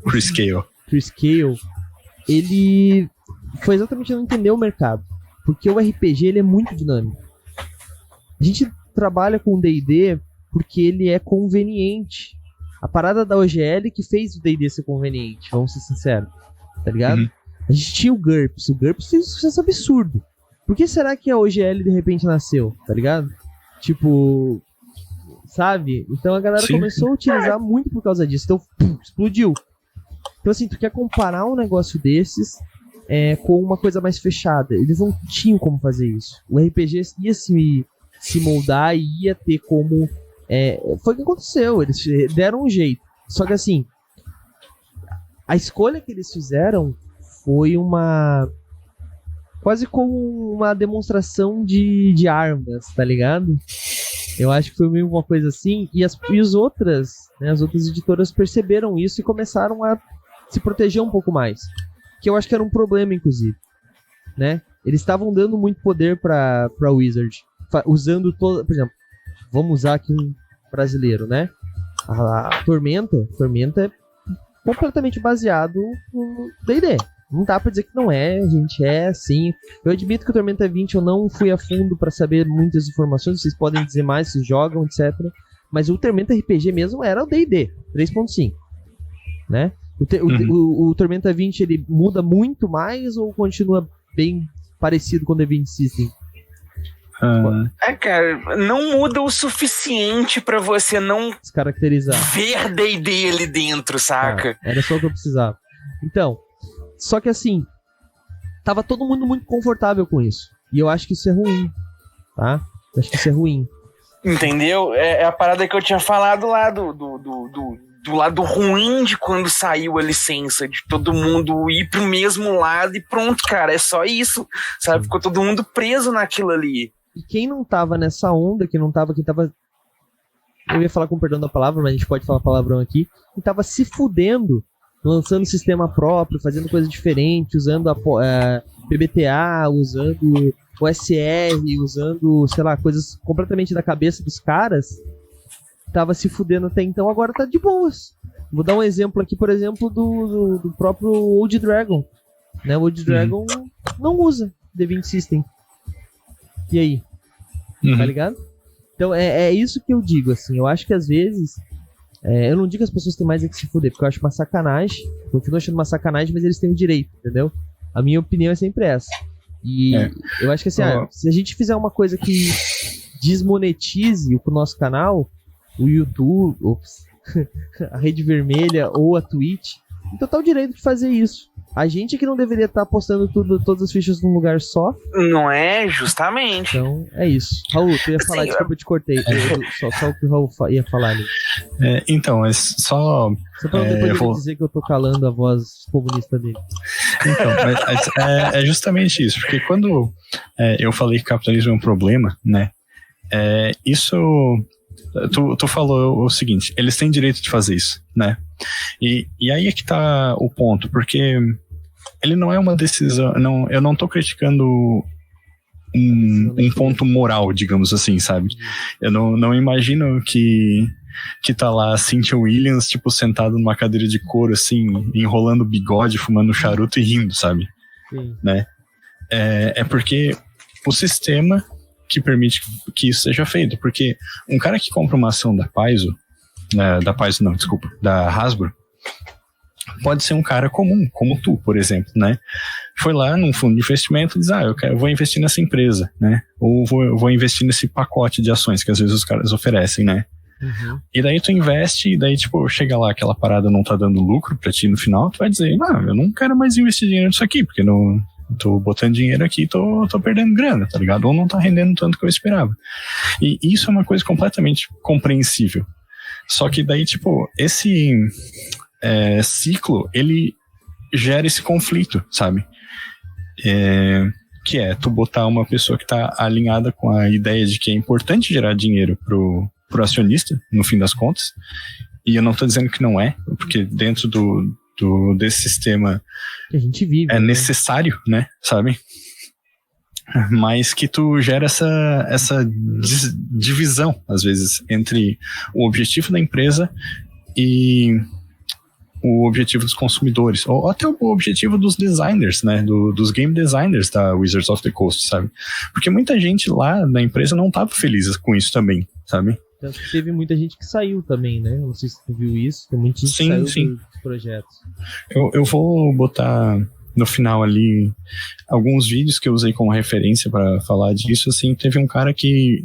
Chris Cale, ele foi exatamente não entender o mercado. Porque o RPG, ele é muito dinâmico. A gente trabalha com o D&D porque ele é conveniente. A parada da OGL que fez o D&D ser conveniente, vamos ser sinceros. Tá ligado? Uhum. A gente tinha o GURPS. O GURPS fez um sucesso absurdo. Por que será que a OGL de repente nasceu? Tá ligado? Tipo... Sabe? Então a galera começou a utilizar muito por causa disso. Então, explodiu. Então assim, tu quer comparar um negócio desses com uma coisa mais fechada. Eles não tinham como fazer isso. O RPG ia se moldar e ia ter como... foi o que aconteceu. Eles deram um jeito. Só que assim... A escolha que eles fizeram foi quase como uma demonstração de armas, tá ligado? Eu acho que foi meio uma coisa assim. E as outras, né, as outras editoras perceberam isso e começaram a se proteger um pouco mais. Que eu acho que era um problema, inclusive. Né? Eles estavam dando muito poder pra Wizard. Usando todo. Por exemplo, vamos usar aqui um brasileiro, né? A Tormenta é completamente baseado no D&D. Não dá pra dizer que não é, gente, assim. Eu admito que o Tormenta 20 eu não fui a fundo pra saber muitas informações, vocês podem dizer mais, se jogam, etc. Mas o Tormenta RPG mesmo era o D&D 3.5, né? O Tormenta 20 ele muda muito mais ou continua bem parecido com o D20 System? Cara, não muda o suficiente pra você não descaracterizar, ver D&D ali dentro, saca? Era só o que eu precisava. Então, só que assim, tava todo mundo muito confortável com isso. E eu acho que isso é ruim, tá? Eu acho que isso é ruim. Entendeu? É a parada que eu tinha falado lá do lado ruim de quando saiu a licença, de todo mundo ir pro mesmo lado e pronto, cara, é só isso, sabe? Ficou todo mundo preso naquilo ali. E quem não tava nessa onda, quem tava... Eu ia falar com perdão da palavra, mas a gente pode falar palavrão aqui. Quem tava se fudendo, lançando sistema próprio, fazendo coisa diferente, usando a PBTA, usando o SR, usando, sei lá, coisas completamente da cabeça dos caras, tava se fudendo até então, agora tá de boas. Vou dar um exemplo aqui, por exemplo, do próprio Old Dragon. Né? O Old Dragon não usa D20 System. E aí? Tá ligado? Então é isso que eu digo, assim. Eu acho que às vezes... eu não digo que as pessoas têm mais é que se fuder, porque eu acho uma sacanagem. Continuo achando uma sacanagem, mas eles têm o direito, entendeu? A minha opinião é sempre essa. E eu acho que assim, se a gente fizer uma coisa que desmonetize o nosso canal, o YouTube, a Rede Vermelha ou a Twitch, tem total direito de fazer isso. A gente que não deveria estar postando todas as fichas num lugar só. Não é? Justamente. Então, é isso. Raul, tu ia falar, desculpa, eu te cortei. Só o que o Raul ia falar ali. Então, mas só... Só pra depois ele dizer que eu tô calando a voz comunista dele. Então, mas é justamente isso. Porque quando eu falei que o capitalismo é um problema, né? Isso... Tu falou o seguinte, eles têm direito de fazer isso, né? E aí é que tá o ponto, porque ele não é uma decisão, eu não tô criticando um ponto moral, digamos assim, sabe? Eu não imagino que tá lá a Cynthia Williams, tipo, sentado numa cadeira de couro, assim, enrolando bigode, fumando charuto e rindo, sabe? Sim. Né? É porque o sistema que permite que isso seja feito, porque um cara que compra uma ação da Paizo, da Hasbro, pode ser um cara comum, como tu, por exemplo, né? Foi lá num fundo de investimento e diz, eu vou investir nessa empresa, né? Ou vou investir nesse pacote de ações que às vezes os caras oferecem, né? Uhum. E daí tu investe, e daí, tipo, chega lá, aquela parada não tá dando lucro pra ti no final, tu vai dizer, eu não quero mais investir dinheiro nisso aqui, porque não tô botando dinheiro aqui e tô perdendo grana, tá ligado? Ou não tá rendendo tanto que eu esperava. E isso é uma coisa completamente compreensível. Só que daí, tipo, esse ciclo, ele gera esse conflito, sabe? Que é tu botar uma pessoa que tá alinhada com a ideia de que é importante gerar dinheiro pro acionista, no fim das contas, e eu não tô dizendo que não é, porque dentro desse sistema que a gente vive, é necessário, né, sabe? Mas que tu gera essa divisão, às vezes, entre o objetivo da empresa e o objetivo dos consumidores, ou até o objetivo dos designers, né, dos game designers da Wizards of the Coast, sabe? Porque muita gente lá na empresa não estava feliz com isso também, sabe? Tanto que teve muita gente que saiu também, né? Não sei se tu viu isso, tem muita gente que saiu dos projetos. Eu vou botar no final ali alguns vídeos que eu usei como referência para falar disso. Assim, teve um cara que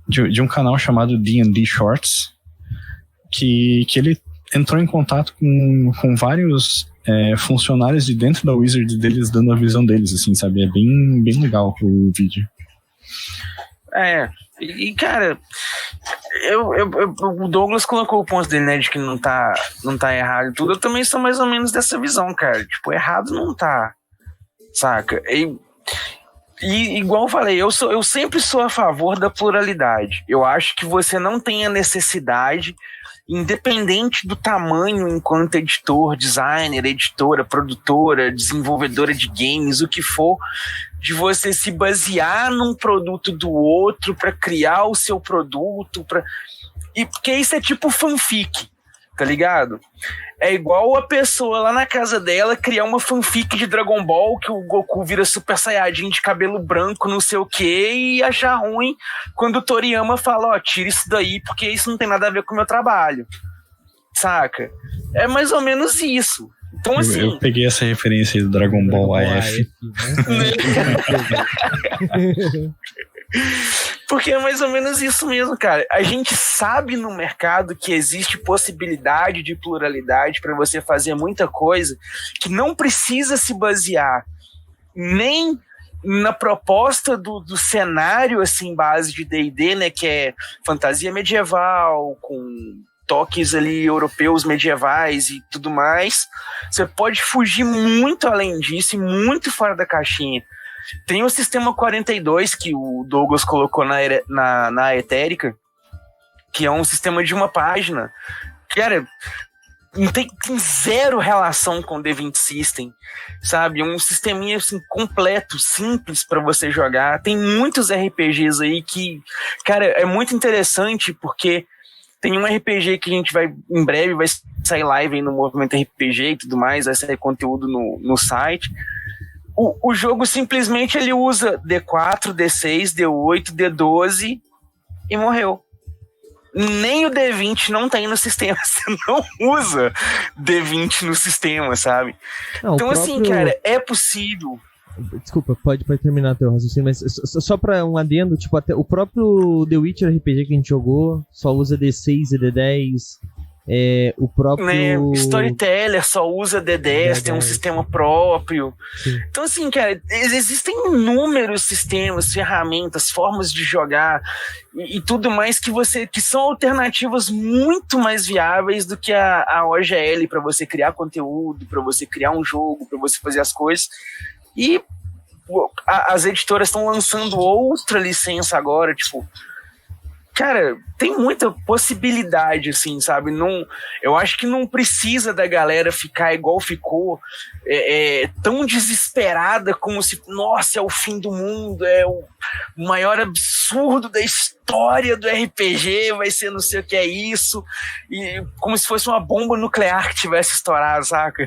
de um canal chamado D&D Shorts, que ele entrou em contato com vários funcionários de dentro da Wizard deles, dando a visão deles, assim, sabe? É bem, bem legal o vídeo. E cara, o Douglas colocou o ponto dele, né, de que não tá errado e tudo. Eu também sou mais ou menos dessa visão, cara. Tipo, errado não tá, saca? E igual eu falei, eu sempre sou a favor da pluralidade. Eu acho que você não tem a necessidade, independente do tamanho enquanto editor, designer, editora, produtora, desenvolvedora de games, o que for, de você se basear num produto do outro para criar o seu produto, e porque isso é tipo fanfic, tá ligado? É igual a pessoa lá na casa dela criar uma fanfic de Dragon Ball que o Goku vira Super Saiyajin de cabelo branco, não sei o que, e achar ruim quando o Toriyama fala, tira isso daí porque isso não tem nada a ver com o meu trabalho, saca? É mais ou menos isso. Então, assim, eu peguei essa referência aí do Dragon Ball AF. Porque é mais ou menos isso mesmo, cara. A gente sabe no mercado que existe possibilidade de pluralidade para você fazer muita coisa que não precisa se basear nem na proposta do cenário, assim, base de D&D, né, que é fantasia medieval, com toques ali europeus medievais e tudo mais. Você pode fugir muito além disso e muito fora da caixinha. Tem o sistema 42 que o Douglas colocou na Etérica, que é um sistema de uma página. Cara, tem zero relação com o D20 System, sabe? Um sisteminha assim, completo, simples para você jogar. Tem muitos RPGs aí que, cara, é muito interessante porque tem um RPG que a gente vai, em breve, vai sair live aí no Movimento RPG e tudo mais, vai sair conteúdo no site. O jogo simplesmente ele usa D4, D6, D8, D12 e morreu. Nem o D20 não tem no sistema. Você não usa D20 no sistema, sabe? Não, então, assim, cara, é possível. Desculpa, pode terminar teu raciocínio, mas só pra um adendo, tipo, até o próprio The Witcher RPG que a gente jogou só usa D6 e D10. O próprio... Storyteller só usa D10, tem um sistema próprio. Sim. Então, assim, cara, existem inúmeros sistemas, ferramentas, formas de jogar e tudo mais que são alternativas muito mais viáveis do que a OGL para você criar conteúdo, para você criar um jogo, para você fazer as coisas. E as editoras estão lançando outra licença agora, tipo... cara, tem muita possibilidade, assim, sabe? Não, eu acho que não precisa da galera ficar igual ficou, tão desesperada como se, nossa, é o fim do mundo, é o maior absurdo da história do RPG, vai ser não sei o que é isso, e como se fosse uma bomba nuclear que tivesse estourado, saca?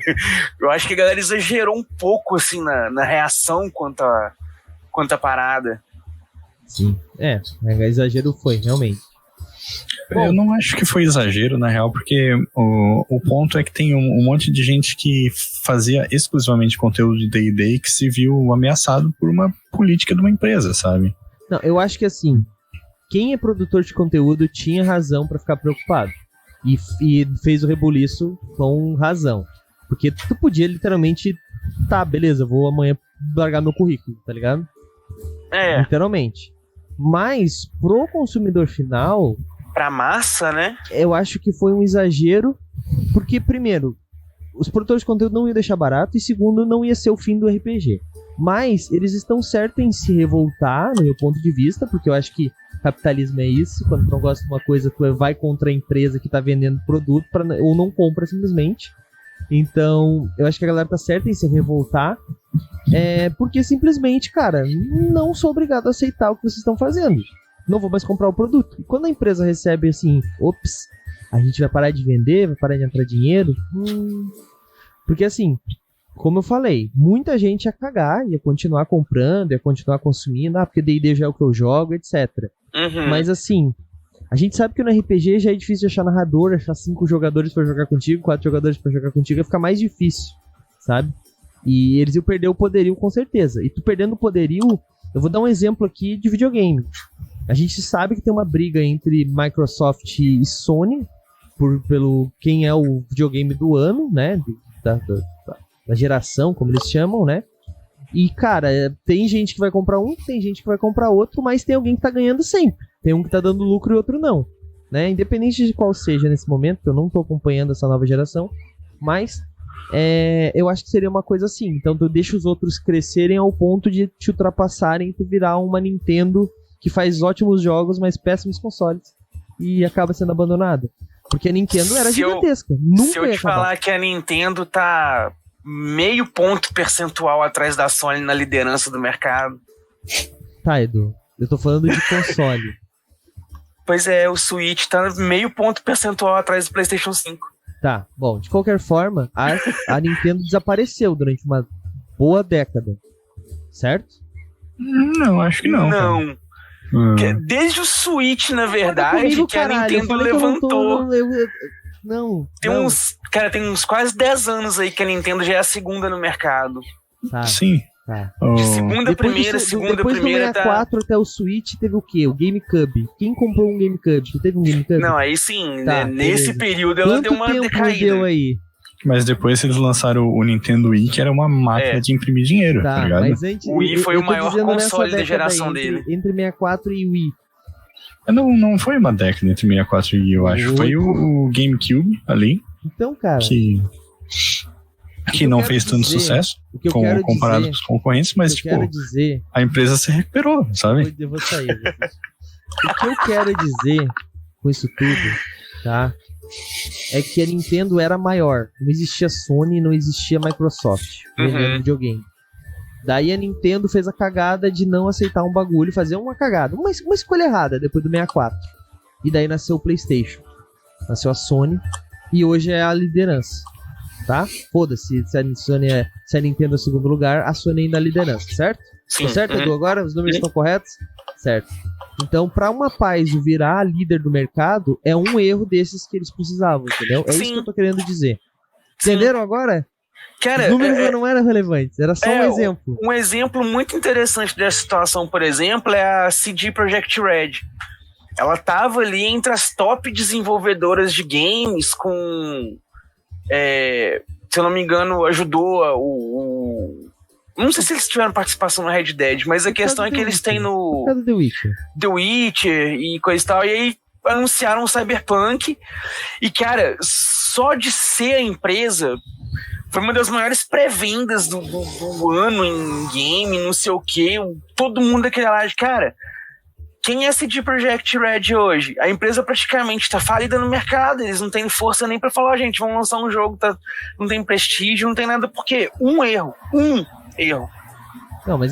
Eu acho que a galera exagerou um pouco, assim, na reação quanto à parada. Sim. Exagero foi, realmente. Eu não acho que foi exagero, na real, porque o ponto é que tem um monte de gente que fazia exclusivamente conteúdo de D&D que se viu ameaçado por uma política de uma empresa, sabe? Não, eu acho que assim, quem é produtor de conteúdo tinha razão pra ficar preocupado. E fez o rebuliço com razão. Porque tu podia literalmente, tá, beleza, vou amanhã largar meu currículo, tá ligado? Literalmente. Mas, pro consumidor final... Pra massa, né? Eu acho que foi um exagero, porque, primeiro, os produtores de conteúdo não iam deixar barato, e segundo, não ia ser o fim do RPG. Mas, eles estão certos em se revoltar, no meu ponto de vista, porque eu acho que capitalismo é isso, quando tu não gosta de uma coisa, tu vai contra a empresa que tá vendendo produto, ou não compra simplesmente. Então, eu acho que a galera tá certa em se revoltar, porque simplesmente, cara, não sou obrigado a aceitar o que vocês estão fazendo. Não vou mais comprar o produto. E quando a empresa recebe assim, ops, a gente vai parar de vender, vai parar de entrar dinheiro, porque assim, como eu falei, muita gente ia cagar, ia continuar comprando, ia continuar consumindo, porque D&D já é o que eu jogo, etc. Uhum. Mas assim, a gente sabe que no RPG já é difícil achar narrador, achar 5 jogadores pra jogar contigo, 4 jogadores pra jogar contigo, ia ficar mais difícil, sabe? E eles iam perder o poderio com certeza. E tu perdendo o poderio, eu vou dar um exemplo aqui de videogame. A gente sabe que tem uma briga entre Microsoft e Sony pelo quem é o videogame do ano, né? Da geração, como eles chamam, né? E, cara, tem gente que vai comprar um, tem gente que vai comprar outro, mas tem alguém que tá ganhando sempre. Tem um que tá dando lucro e outro não, né? Independente de qual seja nesse momento, que eu não tô acompanhando essa nova geração, mas eu acho que seria uma coisa assim. Então tu deixa os outros crescerem ao ponto de te ultrapassarem e tu virar uma Nintendo que faz ótimos jogos, mas péssimos consoles, e acaba sendo abandonada. Porque a Nintendo era gigantesca. Nunca se eu te falar que a Nintendo tá meio ponto percentual atrás da Sony na liderança do mercado. Tá, Edu. Eu tô falando de console. Pois é, o Switch tá meio ponto percentual atrás do PlayStation 5. Tá, bom, de qualquer forma, a Nintendo desapareceu durante uma boa década. Certo? Não, acho que não. Não. Desde o Switch, na verdade, comigo, que caralho, a Nintendo levantou. Não. Tem uns quase 10 anos aí que a Nintendo já é a segunda no mercado. Tá. Sim. Tá. De segunda, primeira, depois do 64 até o Switch teve o quê? O GameCube. Quem comprou um GameCube? Tu teve um GameCube? Não, aí sim, tá, né? Nesse período ela Quanto deu uma tempo decaída. deu aí? Mas depois eles lançaram o Nintendo Wii, que era uma máquina de imprimir dinheiro, tá ligado? Mas antes, o Wii foi o maior console da década geração aí, dele. Entre 64 e Wii. Não foi uma década entre 64 e Wii, eu acho. Foi o GameCube ali. Então, cara... Que não fez tanto sucesso comparado com os concorrentes, mas tipo, a empresa se recuperou, sabe? Eu vou sair. O que eu quero dizer com isso tudo, tá? É que a Nintendo era maior. Não existia Sony, não existia Microsoft vendendo videogame. Daí a Nintendo fez a cagada de não aceitar um bagulho e fazer uma cagada. Uma escolha errada depois do 64. E daí nasceu o PlayStation. Nasceu a Sony. E hoje é a liderança. Tá? Foda-se se a Nintendo é o segundo lugar, a Sony ainda é a liderança, certo? Sim. Tá certo, Edu? Agora os números estão corretos? Certo. Então, pra uma Paizo virar a líder do mercado, é um erro desses que eles precisavam, entendeu? É isso que eu tô querendo dizer. Entenderam agora? Cara, os números não eram relevantes, era só um exemplo. Um exemplo muito interessante dessa situação, por exemplo, é a CD Projekt Red. Ela tava ali entre as top desenvolvedoras de games com... se eu não me engano, ajudou não sei se eles tiveram participação no Red Dead, mas a questão é que eles têm no The Witcher e coisa e tal, e aí anunciaram o Cyberpunk, e cara, só de ser a empresa, foi uma das maiores pré-vendas do ano em game, não sei o que, todo mundo daquele lá de cara, quem é a CD Projekt Red hoje? A empresa praticamente tá falida no mercado, eles não têm força nem pra falar, gente, vamos lançar um jogo, não tem prestígio, não tem nada, porque um erro. Não, mas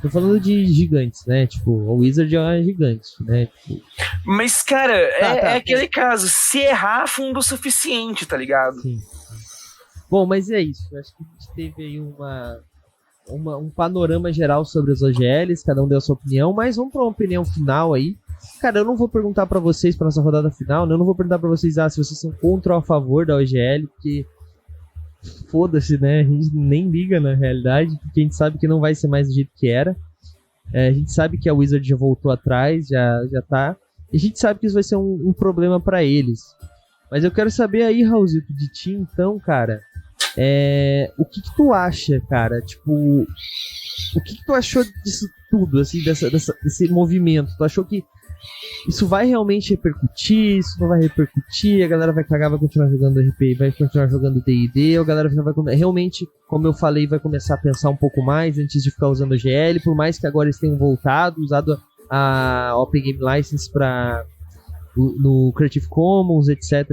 tô falando de gigantes, né? Tipo, a Wizard é uma gigante, né? Tipo... Mas, cara, é aquele caso, se errar, fundo o suficiente, tá ligado? Sim. Bom, mas é isso. Eu acho que a gente teve aí um panorama geral sobre as OGLs, cada um deu a sua opinião, mas vamos para uma opinião final aí. Cara, eu não vou perguntar para vocês, para nossa rodada final, né? Eu não vou perguntar para vocês se vocês são contra ou a favor da OGL, porque foda-se, né? A gente nem liga na realidade, porque a gente sabe que não vai ser mais do jeito que era. A gente sabe que a Wizard já voltou atrás, já tá. E a gente sabe que isso vai ser um problema para eles. Mas eu quero saber aí, Raulzito, de ti, então, cara, o que tu acha, cara? Tipo, o que tu achou disso tudo, assim, desse movimento? Tu achou que isso vai realmente repercutir? Isso não vai repercutir? A galera vai cagar, vai continuar jogando RP, vai continuar jogando D&D? Ou a galera vai realmente, como eu falei, vai começar a pensar um pouco mais antes de ficar usando o GL? Por mais que agora eles tenham voltado, usado a Open Game License no Creative Commons, etc.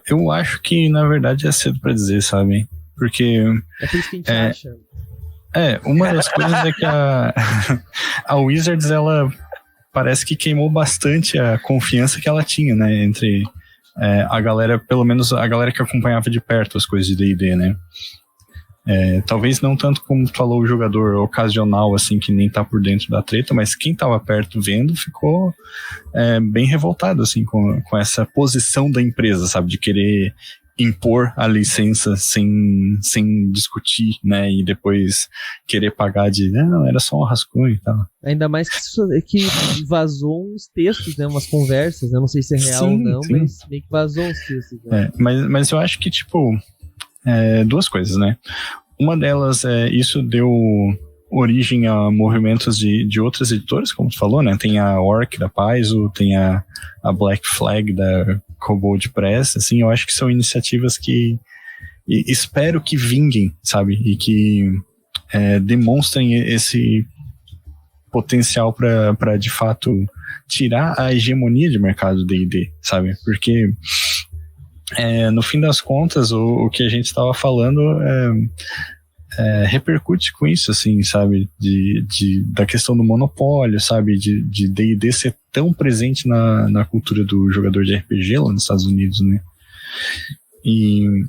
Eu acho que, na verdade, é cedo pra dizer, sabe? Porque... É por isso que a gente acha. Uma das coisas é que a Wizards, ela parece que queimou bastante a confiança que ela tinha, né? Entre a galera, pelo menos a galera que acompanhava de perto as coisas de D&D, né? Talvez não tanto como falou o jogador ocasional, assim, que nem tá por dentro da treta, mas quem tava perto vendo ficou bem revoltado, assim, com essa posição da empresa, sabe, de querer impor a licença sem discutir, né, e depois querer pagar não, era só um rascunho e tal. Ainda mais que vazou uns textos, né, umas conversas, eu não sei se é real ou não, sim. Mas meio que vazou uns textos. Né? Mas eu acho que, tipo... duas coisas, né? Uma delas isso deu origem a movimentos de outras editoras, como tu falou, né? Tem a Orc da Paizo, tem a Black Flag da Kobold Press, assim, eu acho que são iniciativas que espero que vinguem, sabe? E que demonstrem esse potencial para de fato tirar a hegemonia de mercado D&D, sabe? Porque no fim das contas, o que a gente estava falando repercute com isso, assim, sabe? Da questão do monopólio, sabe? De D&D ser tão presente na cultura do jogador de RPG lá nos Estados Unidos, né? E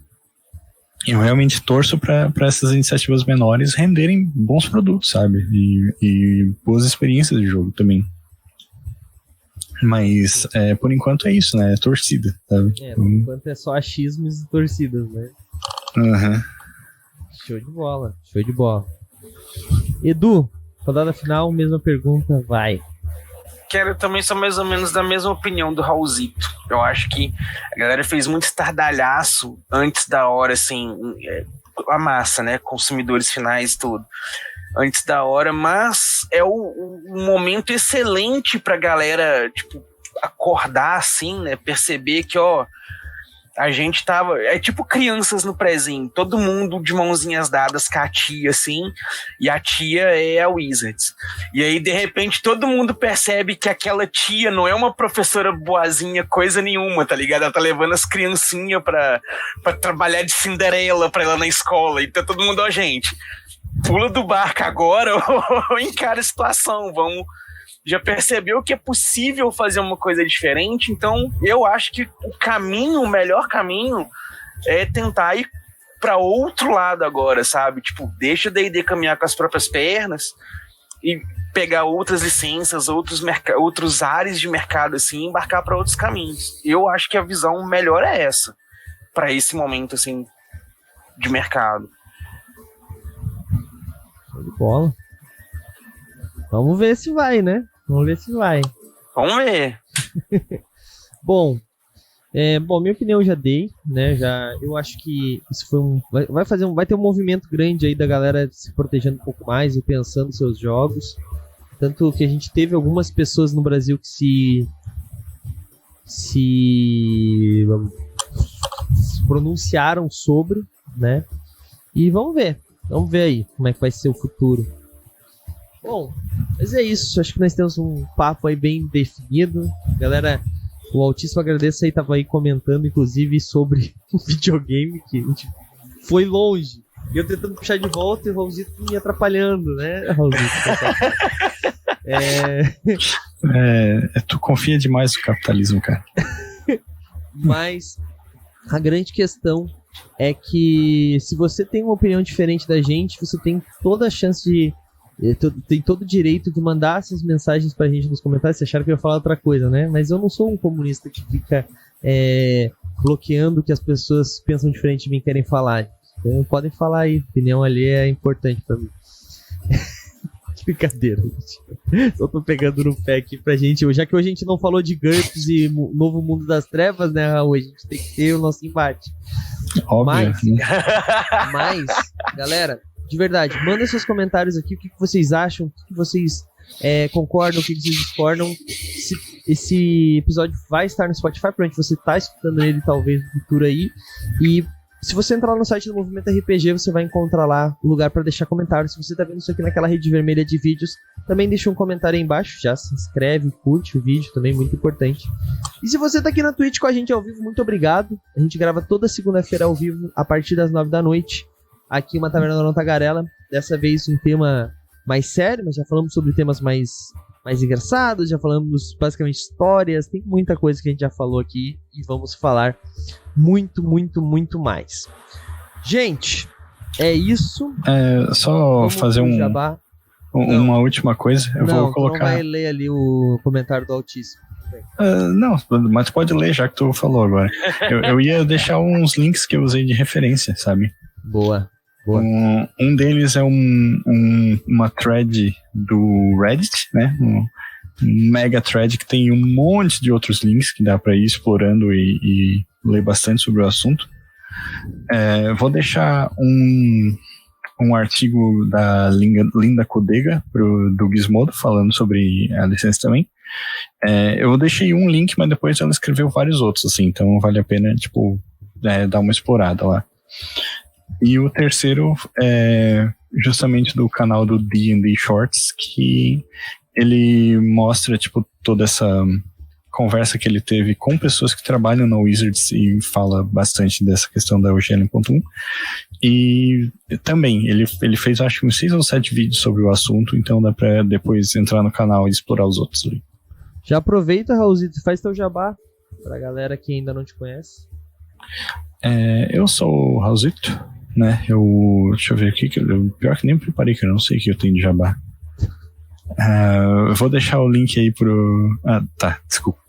eu realmente torço para essas iniciativas menores renderem bons produtos, sabe? E boas experiências de jogo também. Mas, por enquanto é isso, né? É torcida, sabe? Por enquanto é só achismos e torcidas, né? Uhum. Show de bola, show de bola. Edu, rodada final, mesma pergunta, vai. Quero também sou mais ou menos da mesma opinião do Raulzito. Eu acho que a galera fez muito estardalhaço antes da hora, assim, a massa, né? Consumidores finais e tudo. Antes da hora, mas é um momento excelente pra galera, tipo, acordar assim, né? Perceber que, a gente tava... É tipo crianças no prezinho, todo mundo de mãozinhas dadas com a tia, assim, e a tia é a Wizards. E aí, de repente, todo mundo percebe que aquela tia não é uma professora boazinha, coisa nenhuma, tá ligado? Ela tá levando as criancinhas pra trabalhar de Cinderela pra ir lá na escola, e tá todo mundo, gente... Pula do barco agora ou encara a situação, já percebeu que é possível fazer uma coisa diferente, então eu acho que o melhor caminho é tentar ir para outro lado agora, sabe? Tipo, deixa o D&D caminhar com as próprias pernas e pegar outras licenças, outros áreas de mercado assim, e embarcar para outros caminhos. Eu acho que a visão melhor é essa, para esse momento assim de mercado. De bola. Vamos ver se vai, né? Vamos ver. Bom, minha opinião eu já dei, né? Eu acho que isso foi vai ter um movimento grande aí da galera se protegendo um pouco mais e pensando seus jogos. Tanto que a gente teve algumas pessoas no Brasil que se pronunciaram sobre, né? E vamos ver aí como é que vai ser o futuro. Bom, mas é isso. Acho que nós temos um papo aí bem definido. Galera, o Altíssimo agradeço aí, tava aí comentando, inclusive, sobre o videogame, que a gente foi longe. E eu tentando puxar de volta e o Raulzito me atrapalhando, né, Raulzito? Tu confia demais no capitalismo, cara. Mas a grande questão é que se você tem uma opinião diferente da gente, você tem toda a chance de... Tem todo o direito de mandar essas mensagens pra gente nos comentários. Vocês acharam que eu ia falar outra coisa, né? Mas eu não sou um comunista que fica bloqueando o que as pessoas pensam diferente de mim e querem falar. Então podem falar aí, opinião ali é importante pra mim. Brincadeira, gente. Só tô pegando no pé aqui pra gente. Já que hoje a gente não falou de GURPS e Novo Mundo das Trevas, né, Raul? A gente tem que ter o nosso embate. Óbvio. Mas, galera, de verdade, manda seus comentários aqui, o que vocês acham, o que vocês concordam, o que vocês discordam. Esse episódio vai estar no Spotify, pra onde você tá escutando ele talvez no futuro aí. E se você entrar no site do Movimento RPG, você vai encontrar lá o lugar para deixar comentário. Se você tá vendo isso aqui naquela rede vermelha de vídeos, também deixa um comentário aí embaixo. Já se inscreve, curte o vídeo, também muito importante. E se você tá aqui na Twitch com a gente ao vivo, muito obrigado. A gente grava toda segunda-feira ao vivo, a partir das 9 da noite, aqui em uma Taverna da Não Tagarela. Dessa vez um tema mais sério, mas já falamos sobre temas mais engraçados, já falamos basicamente histórias, tem muita coisa que a gente já falou aqui e vamos falar muito, muito, muito mais. Gente, é isso. Só vamos fazer uma última coisa. Eu vou colocar. Tu não vai ler ali o comentário do Altíssimo. Não, mas pode ler, já que tu falou agora. eu ia deixar uns links que eu usei de referência, sabe? Boa. Um deles é uma thread do Reddit, né? Um mega thread que tem um monte de outros links que dá para ir explorando e ler bastante sobre o assunto. Vou deixar um artigo da Linda Codega do Gizmodo falando sobre a licença também. Eu deixei um link, mas depois ela escreveu vários outros, assim, então vale a pena dar uma explorada lá. E o terceiro é justamente do canal do D&D Shorts, que ele mostra toda essa conversa que ele teve com pessoas que trabalham na Wizards e fala bastante dessa questão da UGL 1.1. E também ele fez acho que uns 6 ou 7 vídeos sobre o assunto, então dá pra depois entrar no canal e explorar os outros ali. Já aproveita, Raulzito, faz teu jabá pra galera que ainda não te conhece. Eu sou o Raulzito, né? Deixa eu ver aqui, pior que nem me preparei, que eu não sei o que eu tenho de jabá. Eu vou deixar o link aí pro... tá, desculpa.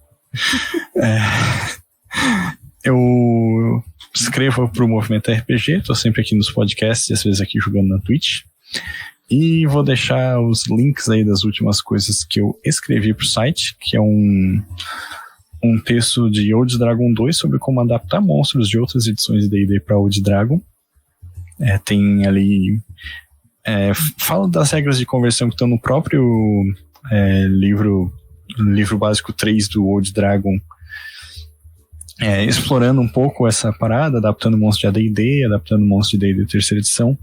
Eu escrevo pro Movimento RPG, tô sempre aqui nos podcasts e às vezes aqui jogando na Twitch. E vou deixar os links aí das últimas coisas que eu escrevi pro site, que é um texto de Old Dragon 2 sobre como adaptar monstros de outras edições de D&D para Old Dragon. Tem ali... fala das regras de conversão que estão no próprio livro básico 3 do Old Dragon, explorando um pouco essa parada, adaptando monstro de AD&D, adaptando monstro de D&D terceira edição,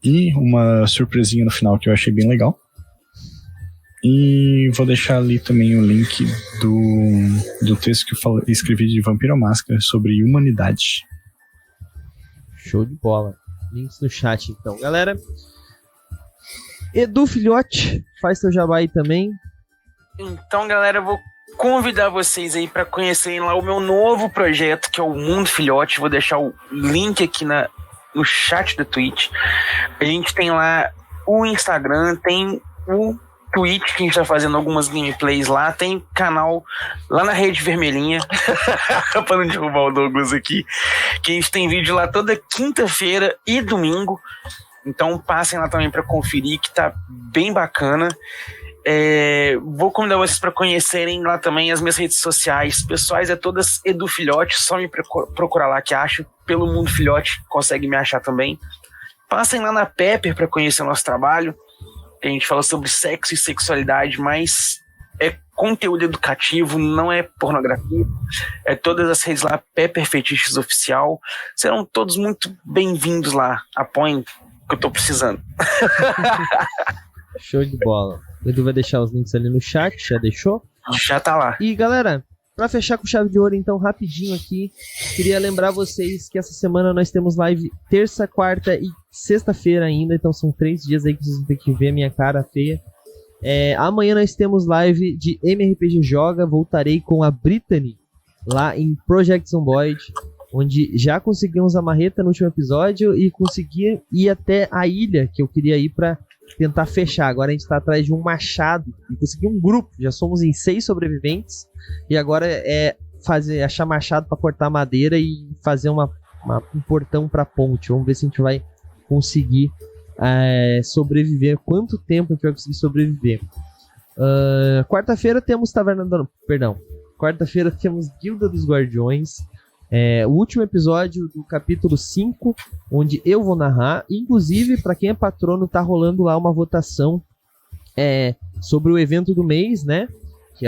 e uma surpresinha no final que eu achei bem legal. E vou deixar ali também o link do texto que eu escrevi de Vampiro à Máscara sobre humanidade. Show de bola. Links no chat, então. Galera, Edu Filhote, faz seu jabá aí também. Então, galera, eu vou convidar vocês aí para conhecerem lá o meu novo projeto, que é o Mundo Filhote. Vou deixar o link aqui no chat da Twitch. A gente tem lá o Instagram, tem o Twitch, que a gente tá fazendo algumas gameplays lá, tem canal lá na Rede Vermelhinha, para não derrubar o Douglas aqui, que a gente tem vídeo lá toda quinta-feira e domingo, então passem lá também para conferir, que tá bem bacana. Vou convidar vocês para conhecerem lá também as minhas redes sociais pessoais, todas Edu Filhote, só me procurar lá que acho, pelo Mundo Filhote consegue me achar também. Passem lá na Pepper para conhecer o nosso trabalho. A gente fala sobre sexo e sexualidade, mas é conteúdo educativo, não é pornografia. Todas as redes lá, Pepper Fetiches Oficial. Serão todos muito bem-vindos lá. Apoiem, que eu tô precisando. show de bola. O Edu vai deixar os links ali no chat, já deixou? Já tá lá. E galera, pra fechar com chave de ouro, então, rapidinho aqui, queria lembrar vocês que essa semana nós temos live terça, quarta e sexta-feira ainda, então são 3 dias aí que vocês vão ter que ver a minha cara feia. Amanhã nós temos live de MRPG Joga, voltarei com a Brittany lá em Project Zomboid, onde já conseguimos a marreta no último episódio e consegui ir até a ilha que eu queria ir pra tentar fechar. Agora a gente tá atrás de um machado e consegui um grupo, já somos em 6 sobreviventes e agora achar machado pra cortar madeira e fazer um portão pra ponte. Vamos ver se a gente vai conseguir sobreviver, quanto tempo a gente vai conseguir sobreviver. Quarta-feira temos quarta-feira temos Guilda dos Guardiões, o último episódio do capítulo 5, onde eu vou narrar. Inclusive, para quem é patrono, tá rolando lá uma votação sobre o evento do mês, né? Que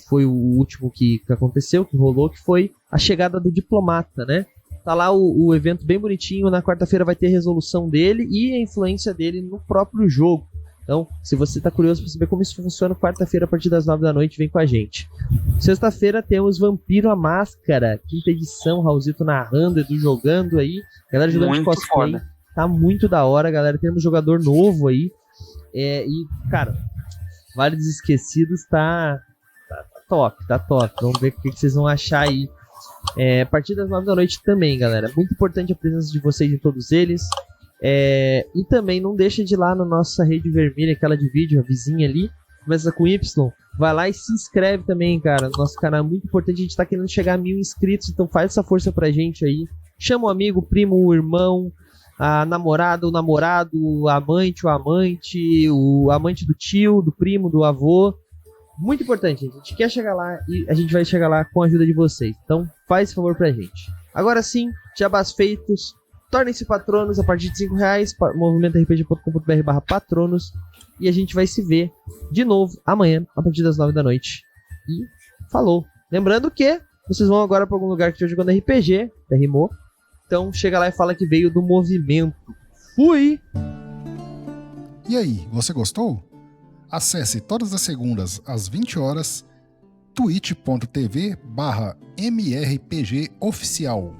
foi o último que aconteceu, que rolou, que foi a chegada do diplomata, né? Tá lá o evento bem bonitinho. Na quarta-feira vai ter resolução dele e a influência dele no próprio jogo. Então, se você tá curioso para saber como isso funciona, quarta-feira a partir das 9 da noite, vem com a gente. Sexta-feira temos Vampiro a Máscara, 5ª edição, Raulzito narrando, Edu jogando aí. Galera jogando de cosplay. Foda. Tá muito da hora, galera. Temos jogador novo aí. E, cara, Vale dos Esquecidos tá top, tá top. Vamos ver o que vocês vão achar aí. A partir das 9 da noite também, galera. Muito importante a presença de vocês em todos eles. E também não deixa de ir lá na nossa rede vermelha, aquela de vídeo, a vizinha ali, começa com Y, vai lá e se inscreve também, cara. Nosso canal é muito importante, a gente tá querendo chegar a 1000 inscritos, então faz essa força pra gente aí. Chama o amigo, o primo, o irmão, a namorada, o namorado, o amante, o amante do tio, do primo, do avô. Muito importante, gente. A gente quer chegar lá e a gente vai chegar lá com a ajuda de vocês. Então faz esse favor pra gente. Agora sim, jabás feitos. Tornem-se patronos a partir de R$5, movimentorpg.com.br/patronos. E a gente vai se ver de novo amanhã, a partir das 9 da noite. E falou! Lembrando que vocês vão agora para algum lugar que estiver jogando RPG, rimou. Então chega lá e fala que veio do movimento. Fui! E aí, você gostou? Acesse todas as segundas às 20 horas twitch.tv/mrpgoficial.